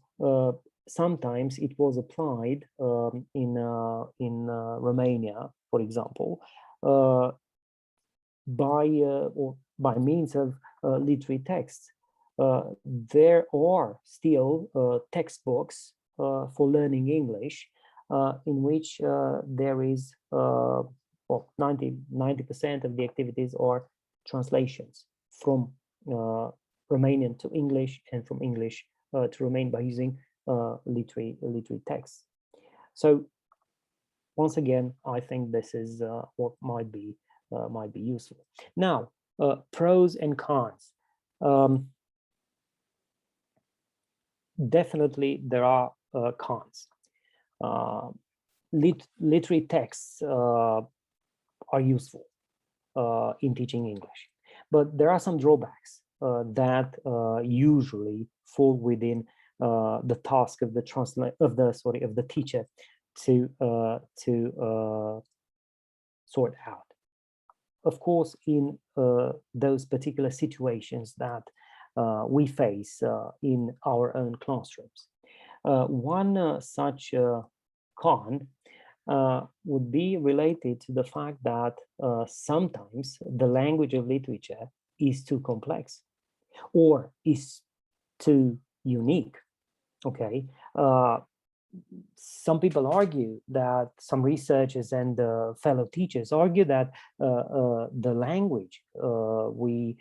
sometimes it was applied in Romania, for example, by means of literary texts. There are still textbooks for learning English, in which there is 90% of the activities are translations from Romanian to English, and from English to Romanian, by using literary texts. So once again, I think this is what might be useful. Now, pros and cons. Definitely, there are cons. Literary texts are useful in teaching English, but there are some drawbacks that usually fall within the task of the teacher to sort out. Of course, in those particular situations that we face in our own classrooms, one such con would be related to the fact that sometimes the language of literature is too complex or is too unique. Okay, some people argue that, some researchers and fellow teachers argue that the language we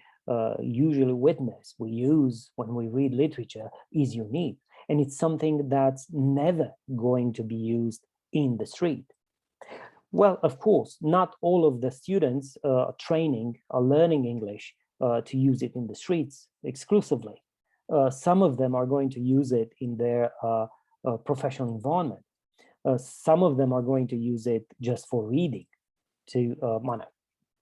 usually witness, we use when we read literature is unique, and it's something that's never going to be used in the street. Well, of course, not all of the students training are learning English to use it in the streets exclusively. Some of them are going to use it in their professional environment. Some of them are going to use it just for reading,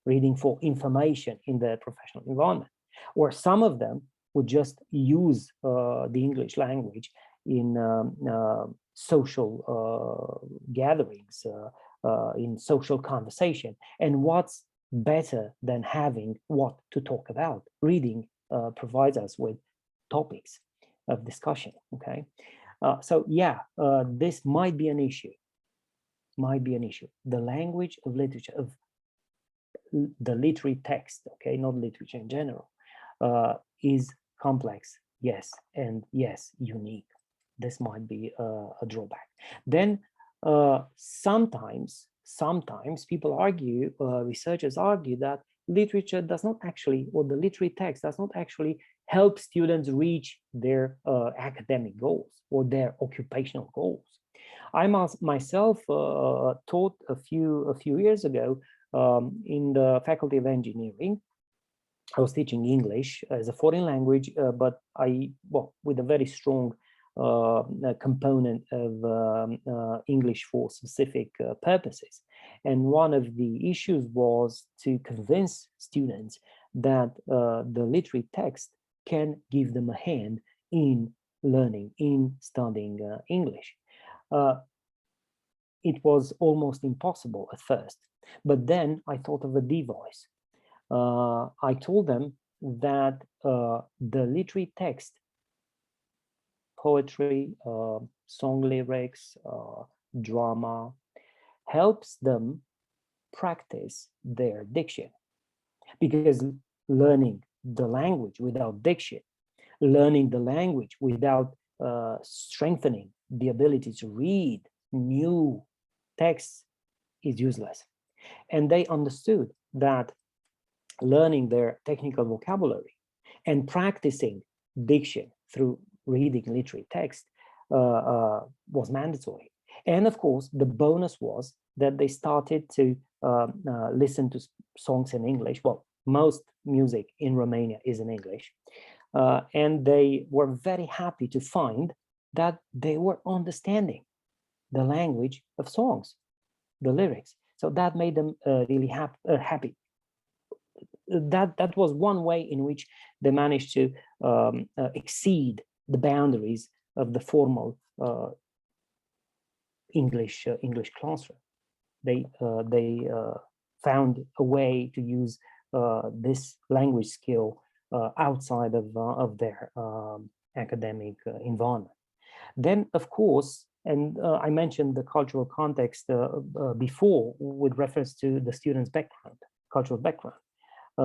reading for information in their professional environment. Or some of them would just use the English language in social gatherings, in social conversation. And what's better than having what to talk about? Reading provides us with topics of discussion, okay? So yeah, this might be an issue, The language of literature, of the literary text, okay, not literature in general, is complex, yes, and yes, unique. This might be a drawback. Then sometimes people argue, researchers argue that literature does not actually, or the literary text does not actually help students reach their academic goals or their occupational goals. I myself taught a few years ago in the Faculty of Engineering. I was teaching English as a foreign language, but with a very strong component of English for specific purposes. And one of the issues was to convince students that the literary text can give them a hand in learning, in studying English. It was almost impossible at first, but then I thought of a device. I told them that the literary text, poetry, song lyrics, drama, helps them practice their diction. Because learning the language without diction, learning the language without strengthening the ability to read new texts is useless. And they understood that learning their technical vocabulary and practicing diction through reading literary text was mandatory. And of course, the bonus was that they started to listen to songs in English. Well, most music in Romania is in English. And they were very happy to find that they were understanding the language of songs, the lyrics. So that made them really happy. That was one way in which they managed to exceed the boundaries of the formal English classroom. They found a way to use this language skill outside of their academic environment. Then, of course, and I mentioned the cultural context before with reference to the student's background, cultural background.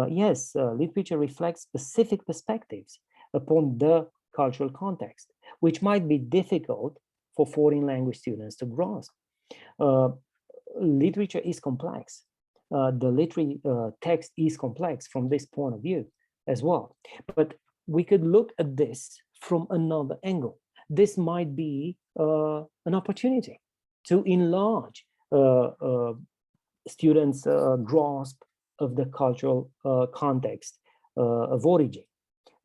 Yes, literature reflects specific perspectives upon the cultural context, which might be difficult for foreign language students to grasp. Literature is complex. The literary text is complex from this point of view as well. But we could look at this from another angle. This might be an opportunity to enlarge students' grasp of the cultural context of origin,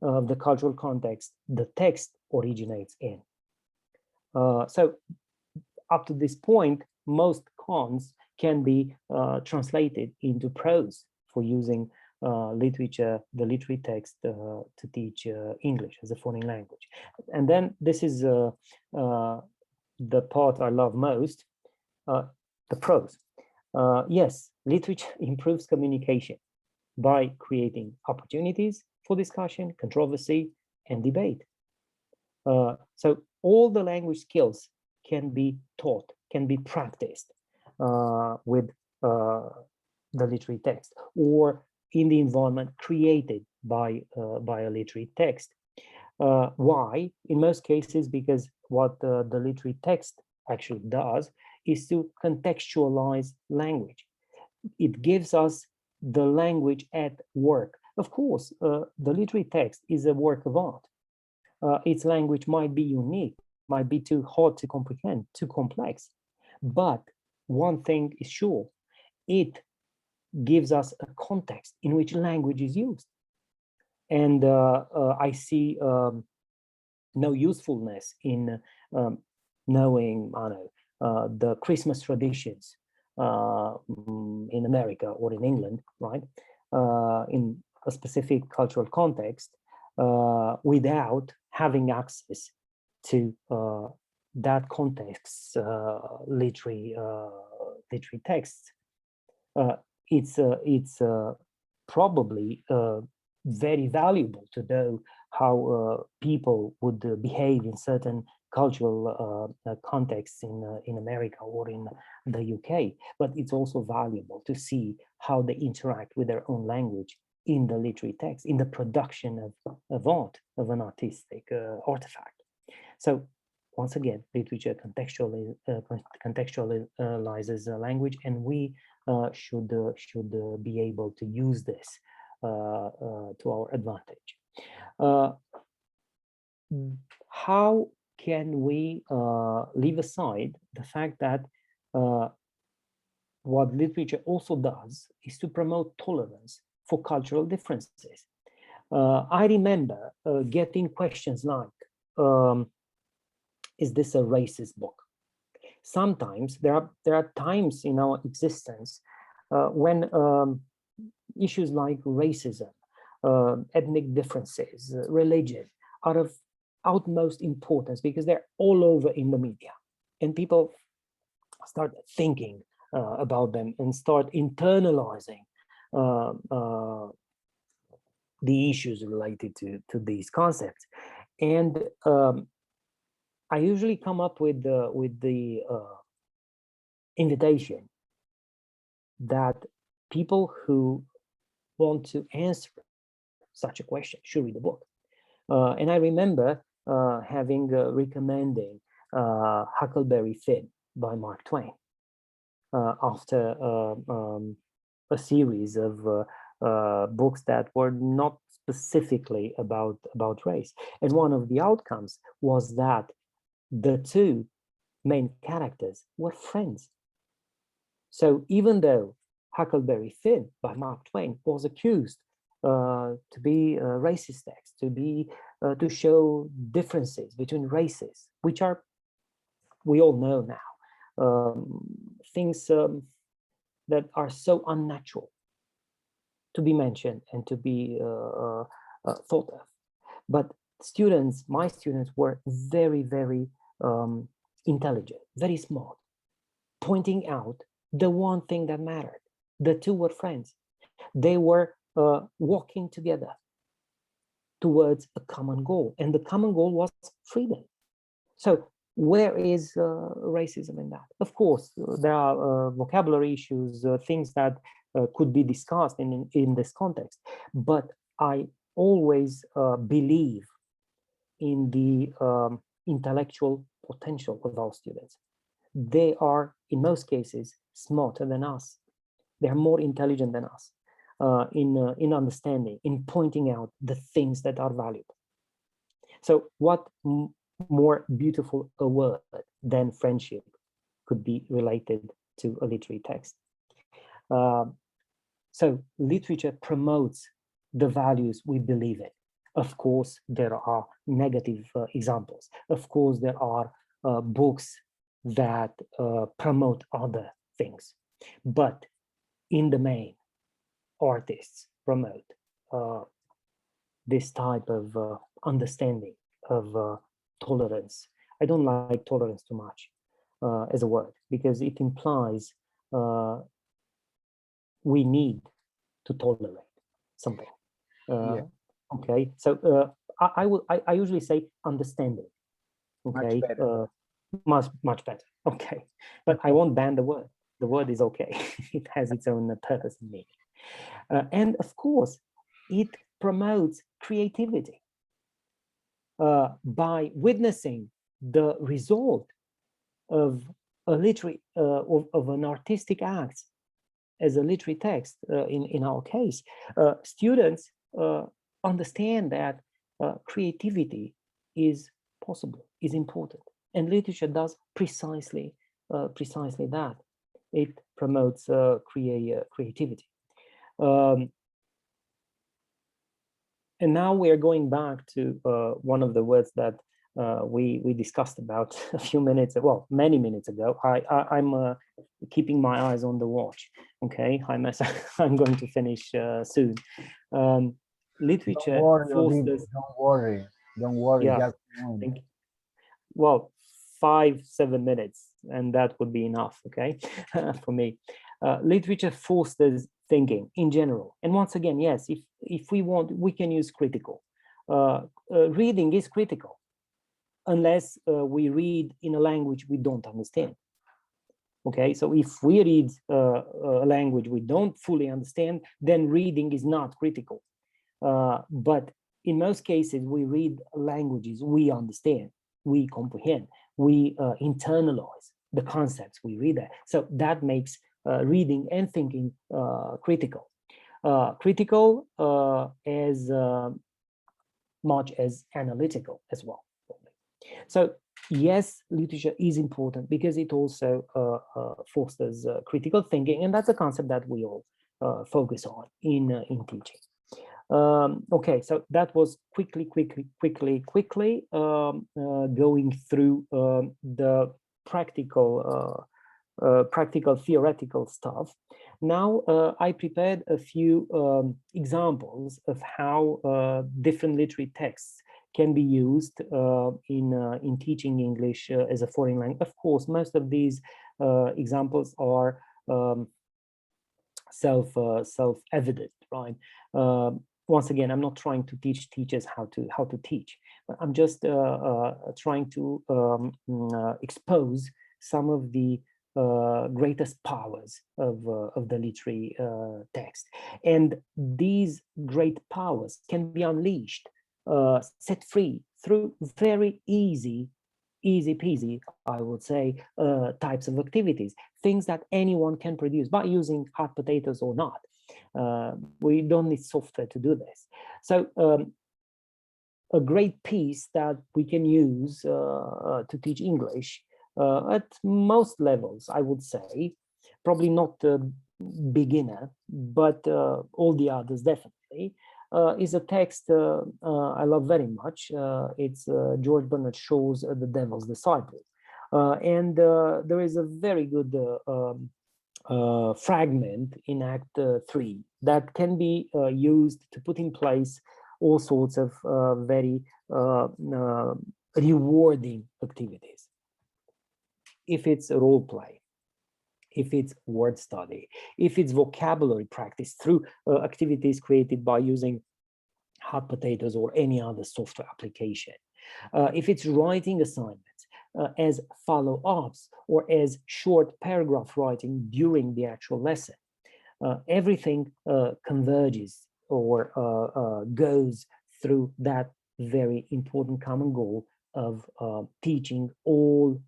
of the cultural context the text originates in. So up to this point, most cons can be translated into prose for using literature, the literary text to teach English as a foreign language. And then this is the part I love most, the prose. Yes, literature improves communication by creating opportunities for discussion, controversy, and debate. So all the language skills can be taught, can be practiced with the literary text or in the environment created by a literary text. Why? In most cases, because what the literary text actually does is to contextualize language. It gives us the language at work. Of course, the literary text is a work of art. Its language might be unique, might be too hard to comprehend, too complex. But one thing is sure, it gives us a context in which language is used. And I see no usefulness in knowing, I don't know, the Christmas traditions in America or in England, right? In a specific cultural context, without having access to that context's literary texts. It's probably very valuable to know how people would behave in certain cultural contexts in America or in the UK, but it's also valuable to see how they interact with their own language in the literary text, in the production of art, of an artistic artifact. So once again, literature contextualizes language, and we should be able to use this to our advantage. How can we leave aside the fact that what literature also does is to promote tolerance for cultural differences? I remember getting questions like, is this a racist book? Sometimes there are times in our existence when issues like racism, ethnic differences, religion are of utmost importance because they're all over in the media, and people start thinking about them and start internalizing the issues related to these concepts. And I usually come up with the invitation that people who want to answer such a question should read the book. And I remember having recommending Huckleberry Finn by Mark Twain after a series of books that were not specifically about race. And one of the outcomes was that the two main characters were friends. So even though Huckleberry Finn by Mark Twain was accused to be a racist text, to show differences between races, which are, we all know now, things that are so unnatural to be mentioned and to be thought of. But students, my students, were very, very intelligent, very smart, pointing out the one thing that mattered. The two were friends. They were walking together towards a common goal, and the common goal was freedom. So where is racism in that? Of course, there are vocabulary issues, things that could be discussed in this context, but I always believe in the intellectual potential of our students. They are, in most cases, smarter than us. They are more intelligent than us in understanding, in pointing out the things that are valuable. So what more beautiful a word than friendship could be related to a literary text. So literature promotes the values we believe in. Of course, there are negative examples. Of course, there are books that promote other things. But in the main, artists promote this type of understanding of tolerance. I don't like tolerance too much as a word, because it implies we need to tolerate something. Yeah. Okay, so I usually say understanding. Okay, much better. Okay, but I won't ban the word. The word is okay. It has its own purpose and meaning. And of course, it promotes creativity by witnessing the result of a literary of an artistic act as a literary text. In our case, students understand that creativity is possible, is important, and literature does precisely that. It promotes creativity. And now we are going back to one of the words that we discussed about a few minutes, well, many minutes ago. I'm keeping my eyes on the watch. Okay, I'm going to finish soon. Literature fosters. Don't worry. Don't worry. Yeah, just one. Well, 5-7 minutes, and that would be enough. Okay, for me. Literature fosters thinking in general. And once again, yes, if we want, we can use critical. Reading is critical, unless we read in a language we don't understand. Okay, so if we read a language we don't fully understand, then reading is not critical. But in most cases, we read languages we understand, we comprehend, we internalize the concepts we read there. So that makes reading and thinking critical. Critical as much as analytical as well. So yes, literature is important because it also fosters critical thinking, and that's a concept that we all focus on in teaching. Okay, so that was quickly going through the practical theoretical stuff. Now I prepared a few examples of how different literary texts can be used in teaching English as a foreign language. Of course, most of these examples are self-evident, right? Once again, I'm not trying to teach teachers how to teach. I'm just trying to expose some of the greatest powers of the literary text, and these great powers can be unleashed, set free through very easy peasy, I would say, types of activities, things that anyone can produce by using hot potatoes or not. We don't need software to do this. So a great piece that we can use to teach English at most levels, I would say, probably not beginner, but all the others definitely, is a text I love very much. It's George Bernard Shaw's The Devil's Disciple. And there is a very good fragment in Act 3 that can be used to put in place all sorts of very rewarding activities. If it's role play, if it's word study, if it's vocabulary practice through activities created by using hot potatoes or any other software application, if it's writing assignments as follow-ups or as short paragraph writing during the actual lesson, everything converges or goes through that very important common goal of teaching all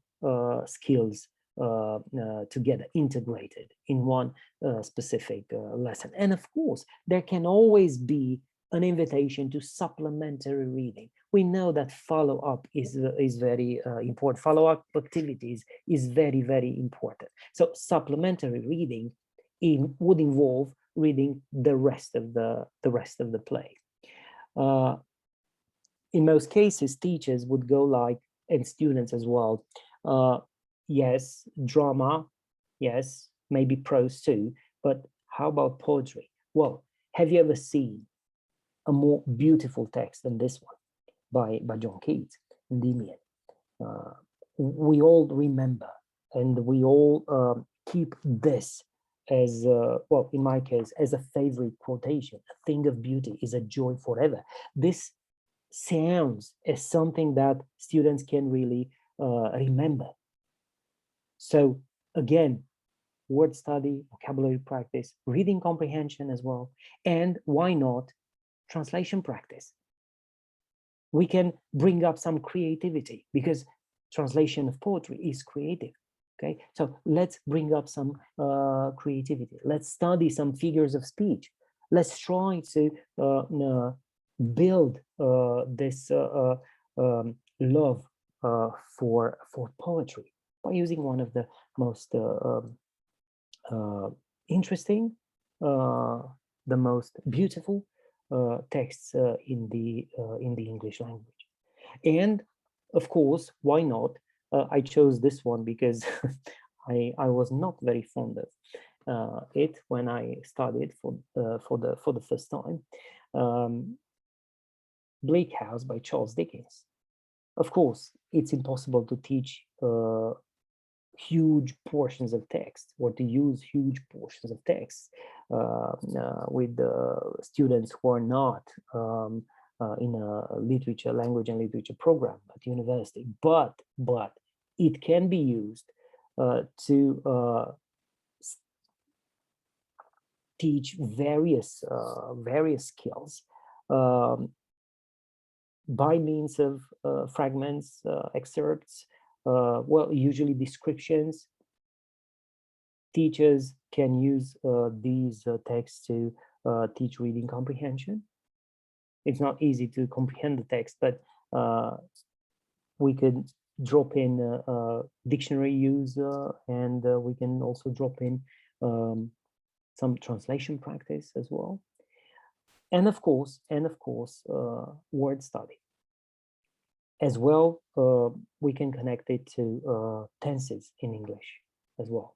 skills together, integrated in one specific lesson. And of course, there can always be an invitation to supplementary reading. We know that follow-up is very important. Follow-up activities is very, very important. So supplementary reading would involve reading the rest of the play. In most cases, teachers would go like, and students as well, yes, drama, yes, maybe prose too, but how about poetry? Well, have you ever seen a more beautiful text than this one by John Keats, Endymion? We all remember, and we all keep this as, well, in my case, as a favorite quotation. A thing of beauty is a joy forever. This sounds as something that students can really remember. So again, word study, vocabulary practice, reading comprehension as well, and why not translation practice? We can bring up some creativity because translation of poetry is creative. Okay, so let's bring up some creativity. Let's study some figures of speech. Let's try to build this love for poetry by using one of the most interesting, the most beautiful texts in the English language. And of course, why not? I chose this one because I was not very fond of it when I studied for the first time. Bleak House by Charles Dickens. Of course, it's impossible to teach huge portions of text or to use huge portions of text with students who are not in a language and literature program at university, but it can be used to teach various skills by means of fragments, excerpts, well, usually descriptions. Teachers can use these texts to teach reading comprehension. It's not easy to comprehend the text, but we could drop in dictionary use, and we can also drop in some translation practice as well. And of course, word study. As well, we can connect it to tenses in English as well.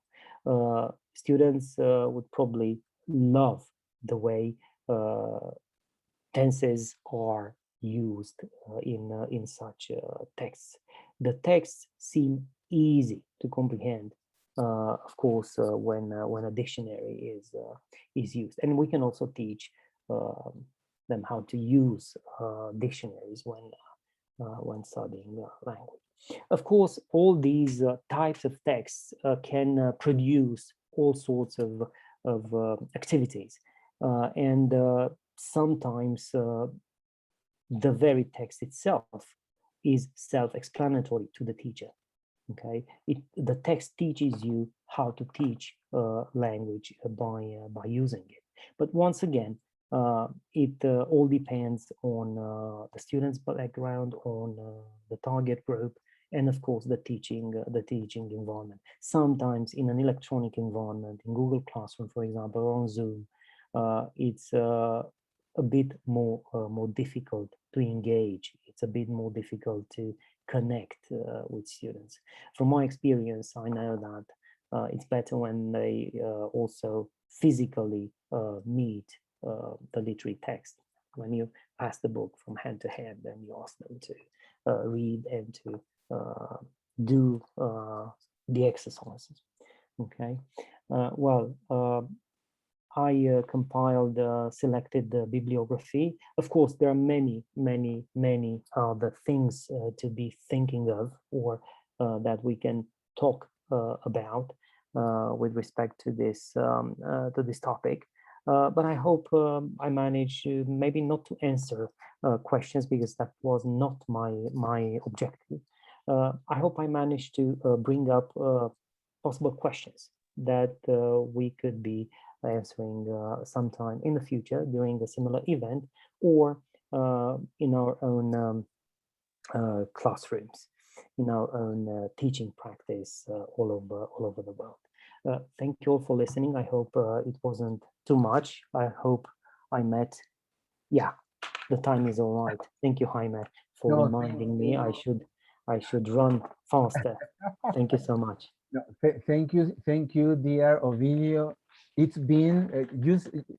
Students would probably love the way tenses are used in such texts. The texts seem easy to comprehend, of course, when a dictionary is used, and we can also teach them how to use dictionaries when studying language. Of course, all these types of texts can produce all sorts of activities, and sometimes the very text itself is self-explanatory to the teacher. Okay, the text teaches you how to teach language by using it. But once again, it all depends on the student's background, on the target group, and of course the teaching environment. Sometimes in an electronic environment, in Google Classroom, for example, or on Zoom, it's a bit more difficult to engage. It's a bit more difficult to connect with students. From my experience, I know that it's better when they also physically meet the literary text. When you pass the book from hand to hand, then you ask them to read and to do the exercises. Okay, well, I compiled, selected the bibliography. Of course, there are many other things to be thinking of, or that we can talk about with respect to this topic. But I hope I managed to maybe not to answer questions, because that was not my objective. I hope I managed to bring up possible questions that we could be answering sometime in the future during a similar event or in our own classrooms, in our own teaching practice all over the world. Thank you all for listening. I hope it wasn't too much. I hope I met, yeah, the time is all right. Thank you, Jaime, for No, reminding me I should run faster. Thank you so much. no, thank you, dear Ovidio. It's been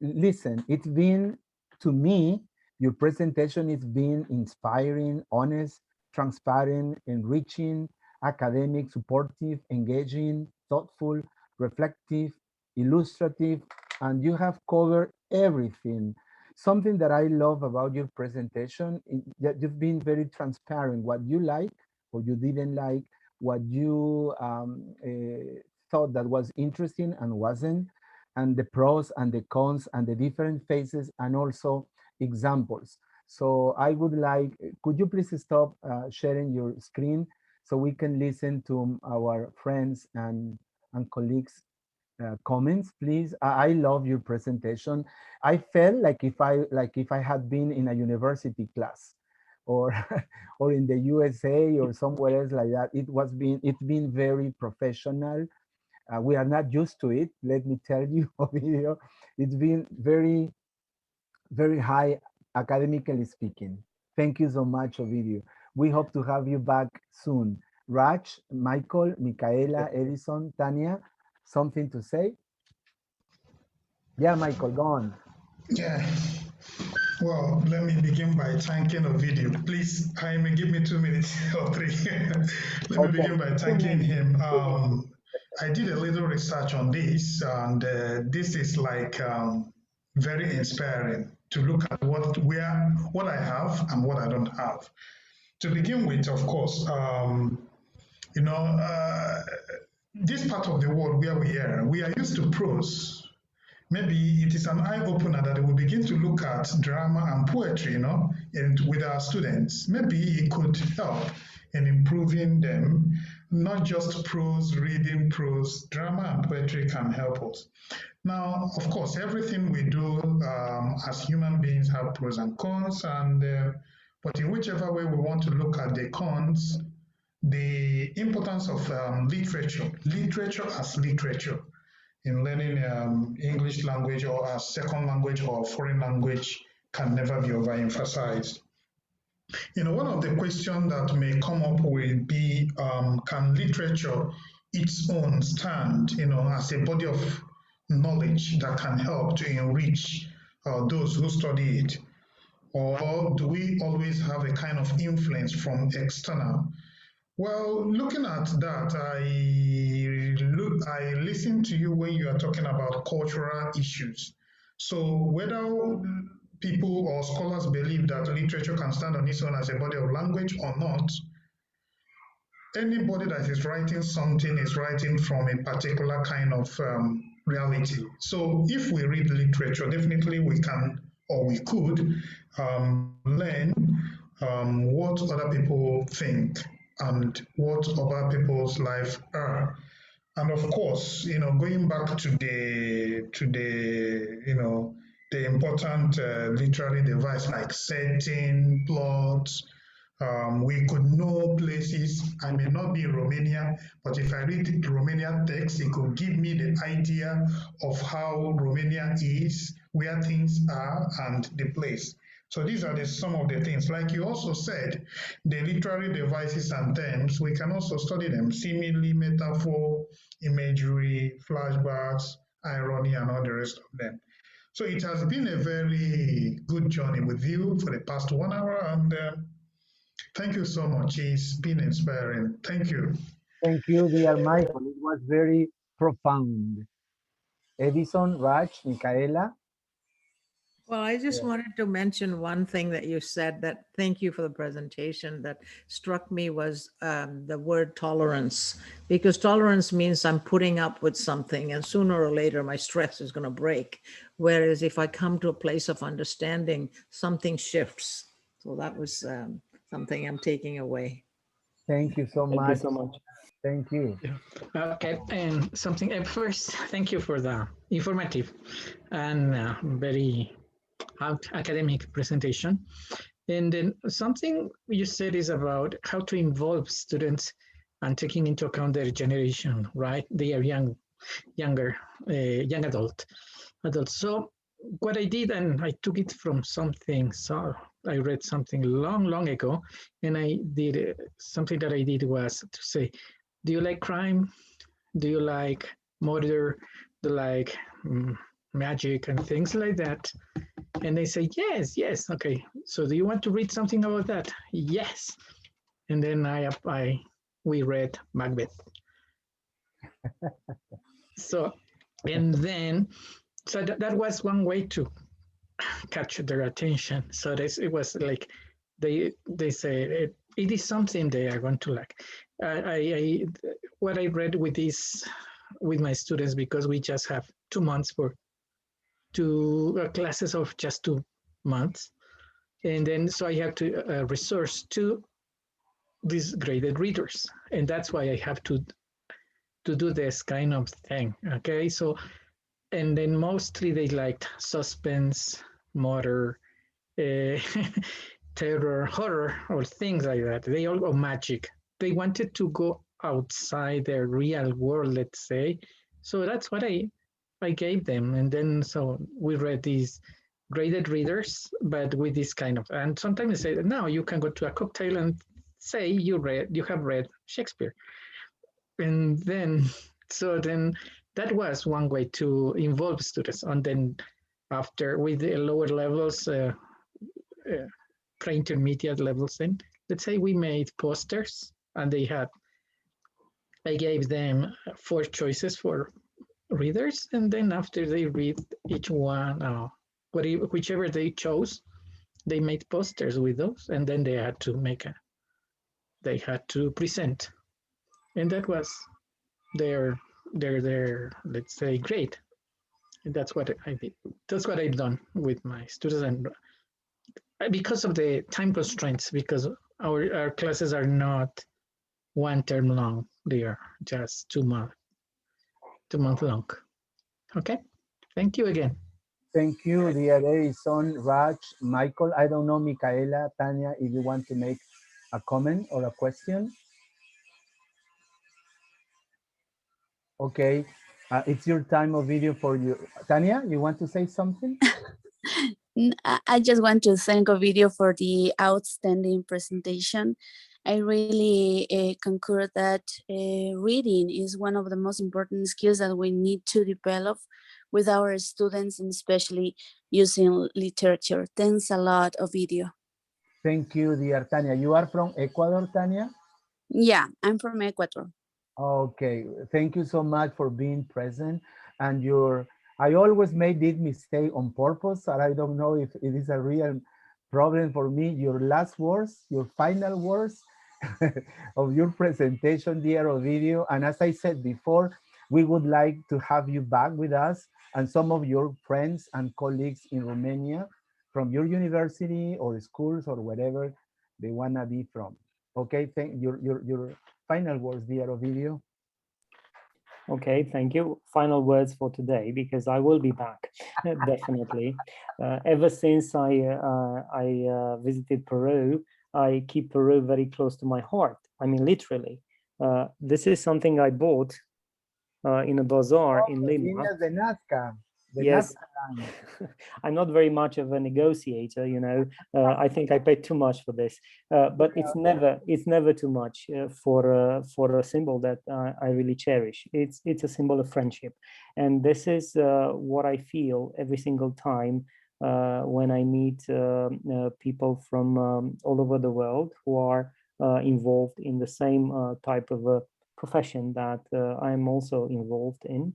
listen. It's been to me. Your presentation is been inspiring, honest, transparent, enriching, academic, supportive, engaging, thoughtful, reflective, illustrative, and you have covered everything. Something that I love about your presentation is that you've been very transparent. What you like or you didn't like, what you thought that was interesting and wasn't, and the pros and the cons and the different phases and also examples. So I would like, could you please stop sharing your screen so we can listen to our friends and colleagues comments, please. I love your presentation. I felt like if I had been in a university class or or in the USA or somewhere else like that. It's been very professional. We are not used to it. Let me tell you, Ovidio. It's been very high academically speaking. Thank you so much, Ovidio. We hope to have you back soon. Raj, Michael, Micaela, Edison, Tanya, something to say? Yeah, Michael, go on. Yeah. Well, let me begin by thanking Ovidio. Please, Jaime, give me 2 minutes or three. Let me Okay, begin by 2 thanking minutes. him. 2 minutes. I did a little research on this, and this is like very inspiring to look at what I have and what I don't have. To begin with, of course, you know, this part of the world where we are used to prose. Maybe it is an eye opener that we begin to look at drama and poetry, and with our students. Maybe it could help in improving them, not just prose, reading prose, drama and poetry can help us. Now, of course, everything we do as human beings have pros and cons, but in whichever way we want to look at the cons, the importance of literature as literature in learning English language or a second language or foreign language can never be overemphasized. One of the questions that may come up will be, can literature its own stand, as a body of knowledge that can help to enrich those who study it? Or do we always have a kind of influence from external? Well, looking at that, I listen to you when you are talking about cultural issues. So whether people or scholars believe that literature can stand on its own as a body of language or not, anybody that is writing something is writing from a particular kind of reality. So if we read literature, definitely we can or we could learn what other people think and what other people's lives are. And of course, going back to the important literary device like setting, plots, we could know places. I may not be in Romania, but if I read Romanian text, it could give me the idea of how Romania is, where things are, and the place. So these are some of the things. Like you also said, the literary devices and terms, we can also study them. Simile, metaphor, imagery, flashbacks, irony, and all the rest of them. So it has been a very good journey with you for the past 1 hour, and thank you so much. It's been inspiring. Thank you. Thank you, dear Michael. It was very profound. Edison, Raj, Micaela. Well, I just wanted to mention one thing that you said that thank you for the presentation that struck me was the word tolerance, because tolerance means I'm putting up with something and sooner or later my stress is going to break. Whereas if I come to a place of understanding, something shifts. So that was something I'm taking away. Thank you so Thank you much. so much. Thank you. Okay, and something first, thank you for the informative and very academic presentation. And then something you said is about how to involve students and taking into account their generation, right? They are younger, young adults. So what I did, and I took it from something, so I read something long ago, and I did something that I did was to say, do you like crime? Do you like murder? Do you like magic and things like that? And they say, yes, okay. So do you want to read something about that? Yes. And then we read Macbeth. So, and then, so that was one way to catch their attention. So it was like, they say it is something they are going to like. What I read with my students, because we just have 2 months for two classes of just 2 months. And then, so I have to resource to these graded readers. And that's why I have to do this kind of thing. Okay. So, and then mostly they liked suspense, murder, uh, terror, horror, or things like that. They all go magic. They wanted to go outside their real world, let's say. So that's what I gave them. And then so we read these graded readers, but with this kind of, and sometimes they say, now you can go to a cocktail and say you have read Shakespeare. And then, so then that was one way to involve students. And then after with the lower levels, pre-intermediate levels, then let's say we made posters and I gave them 4 choices for readers. And then after they read each one, whichever they chose, they made posters with those, and then they had to present, and that was their let's say grade. And that's what I did. That's what I've done with my students, and because of the time constraints, because our classes are not 1 term long; they are just 2 month long. Okay, thank you again. Thank you, dear Edison, Raj, Michael. I don't know, Micaela, Tanya, if you want to make a comment or a question. Okay, it's your time of video for you. Tanya, you want to say something? I just want to thank Ovidio for the outstanding presentation. I really concur that reading is one of the most important skills that we need to develop with our students, and especially using literature. Thanks a lot, Ovidio. Thank you, dear Tanya. You are from Ecuador, Tanya? Yeah, I'm from Ecuador. Okay, thank you so much for being present. And I always made this mistake on purpose, and I don't know if it is a real problem for me. Your last words, your final words of your presentation, dear Ovidio. And as I said before, we would like to have you back with us and some of your friends and colleagues in Romania from your university or schools or wherever they wanna be from. Okay, thank your final words, dear Ovidio. Okay, thank you. Final words for today, because I will be back, definitely. Ever since I visited Peru, I keep Peru very close to my heart. I mean, literally. This is something I bought in a bazaar in Lima. Líneas de Nazca. Yes, I'm not very much of a negotiator, you know. I think I paid too much for this, but it's never too much for a symbol that I really cherish. It's a symbol of friendship, and this is what I feel every single time when I meet people from all over the world who are involved in the same type of a profession that I'm also involved in,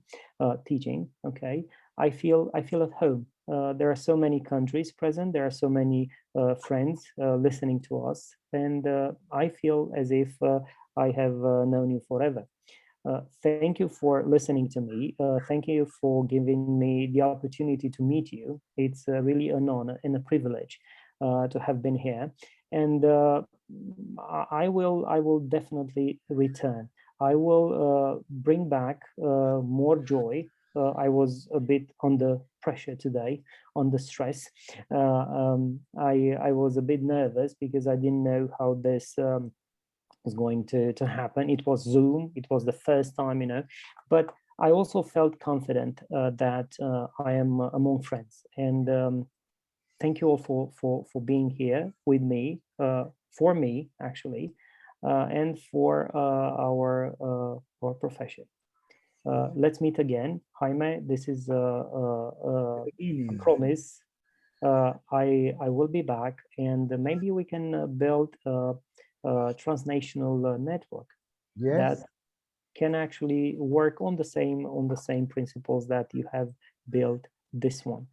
teaching. Okay. I feel at home. There are so many countries present. There are so many friends listening to us, and I feel as if I have known you forever. Thank you for listening to me. Thank you for giving me the opportunity to meet you. It's really an honor and a privilege to have been here, and I will definitely return. I will bring back more joy. I was a bit under pressure today, under stress. I was a bit nervous because I didn't know how this was going to happen. It was Zoom. It was the first time, but I also felt confident that I am among friends. And thank you all for being here with me, for me actually, and for our profession. Let's meet again, Jaime. This is a promise. I will be back, and maybe we can build a transnational network that can actually work on the same principles that you have built this one,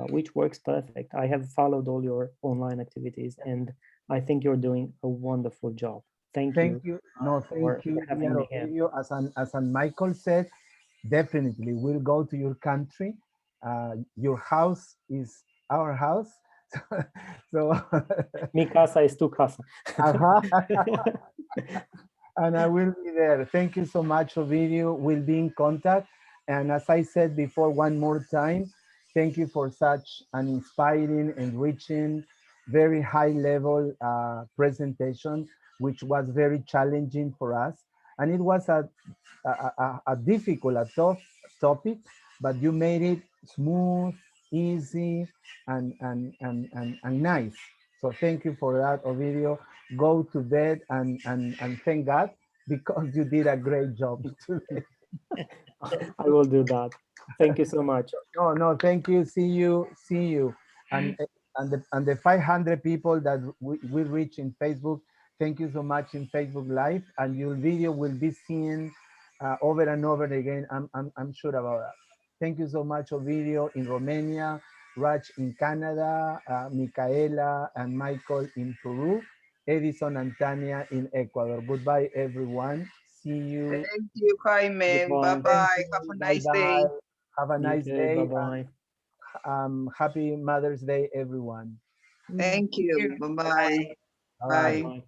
which works perfect. I have followed all your online activities, and I think you're doing a wonderful job. Thank you. No, thank you, Ovidio. As Michael said, definitely we'll go to your country. Your house is our house. So Mi casa es tu casa. And I will be there. Thank you so much, Ovidio. We'll be in contact. And as I said before, one more time, thank you for such an inspiring, enriching, very high level presentation, which was very challenging for us. And it was a difficult, a tough topic, but you made it smooth, easy, and nice. So thank you for that, Ovidio. Go to bed and thank God because you did a great job today. I will do that. Thank you so much. No, thank you. See you. And the 500 people that we reach in Facebook, thank you so much in Facebook Live, and your video will be seen over and over again. I'm sure about that. Thank you so much, Ovidio in Romania, Raj in Canada, Micaela and Michael in Peru, Edison and Tania in Ecuador. Goodbye, everyone. See you. Thank you, Jaime. Goodbye. Bye-bye. Have a nice day. Have a nice day. Bye-bye. Happy Mother's Day, everyone. Thank you. Bye-bye. Bye. Bye. Bye.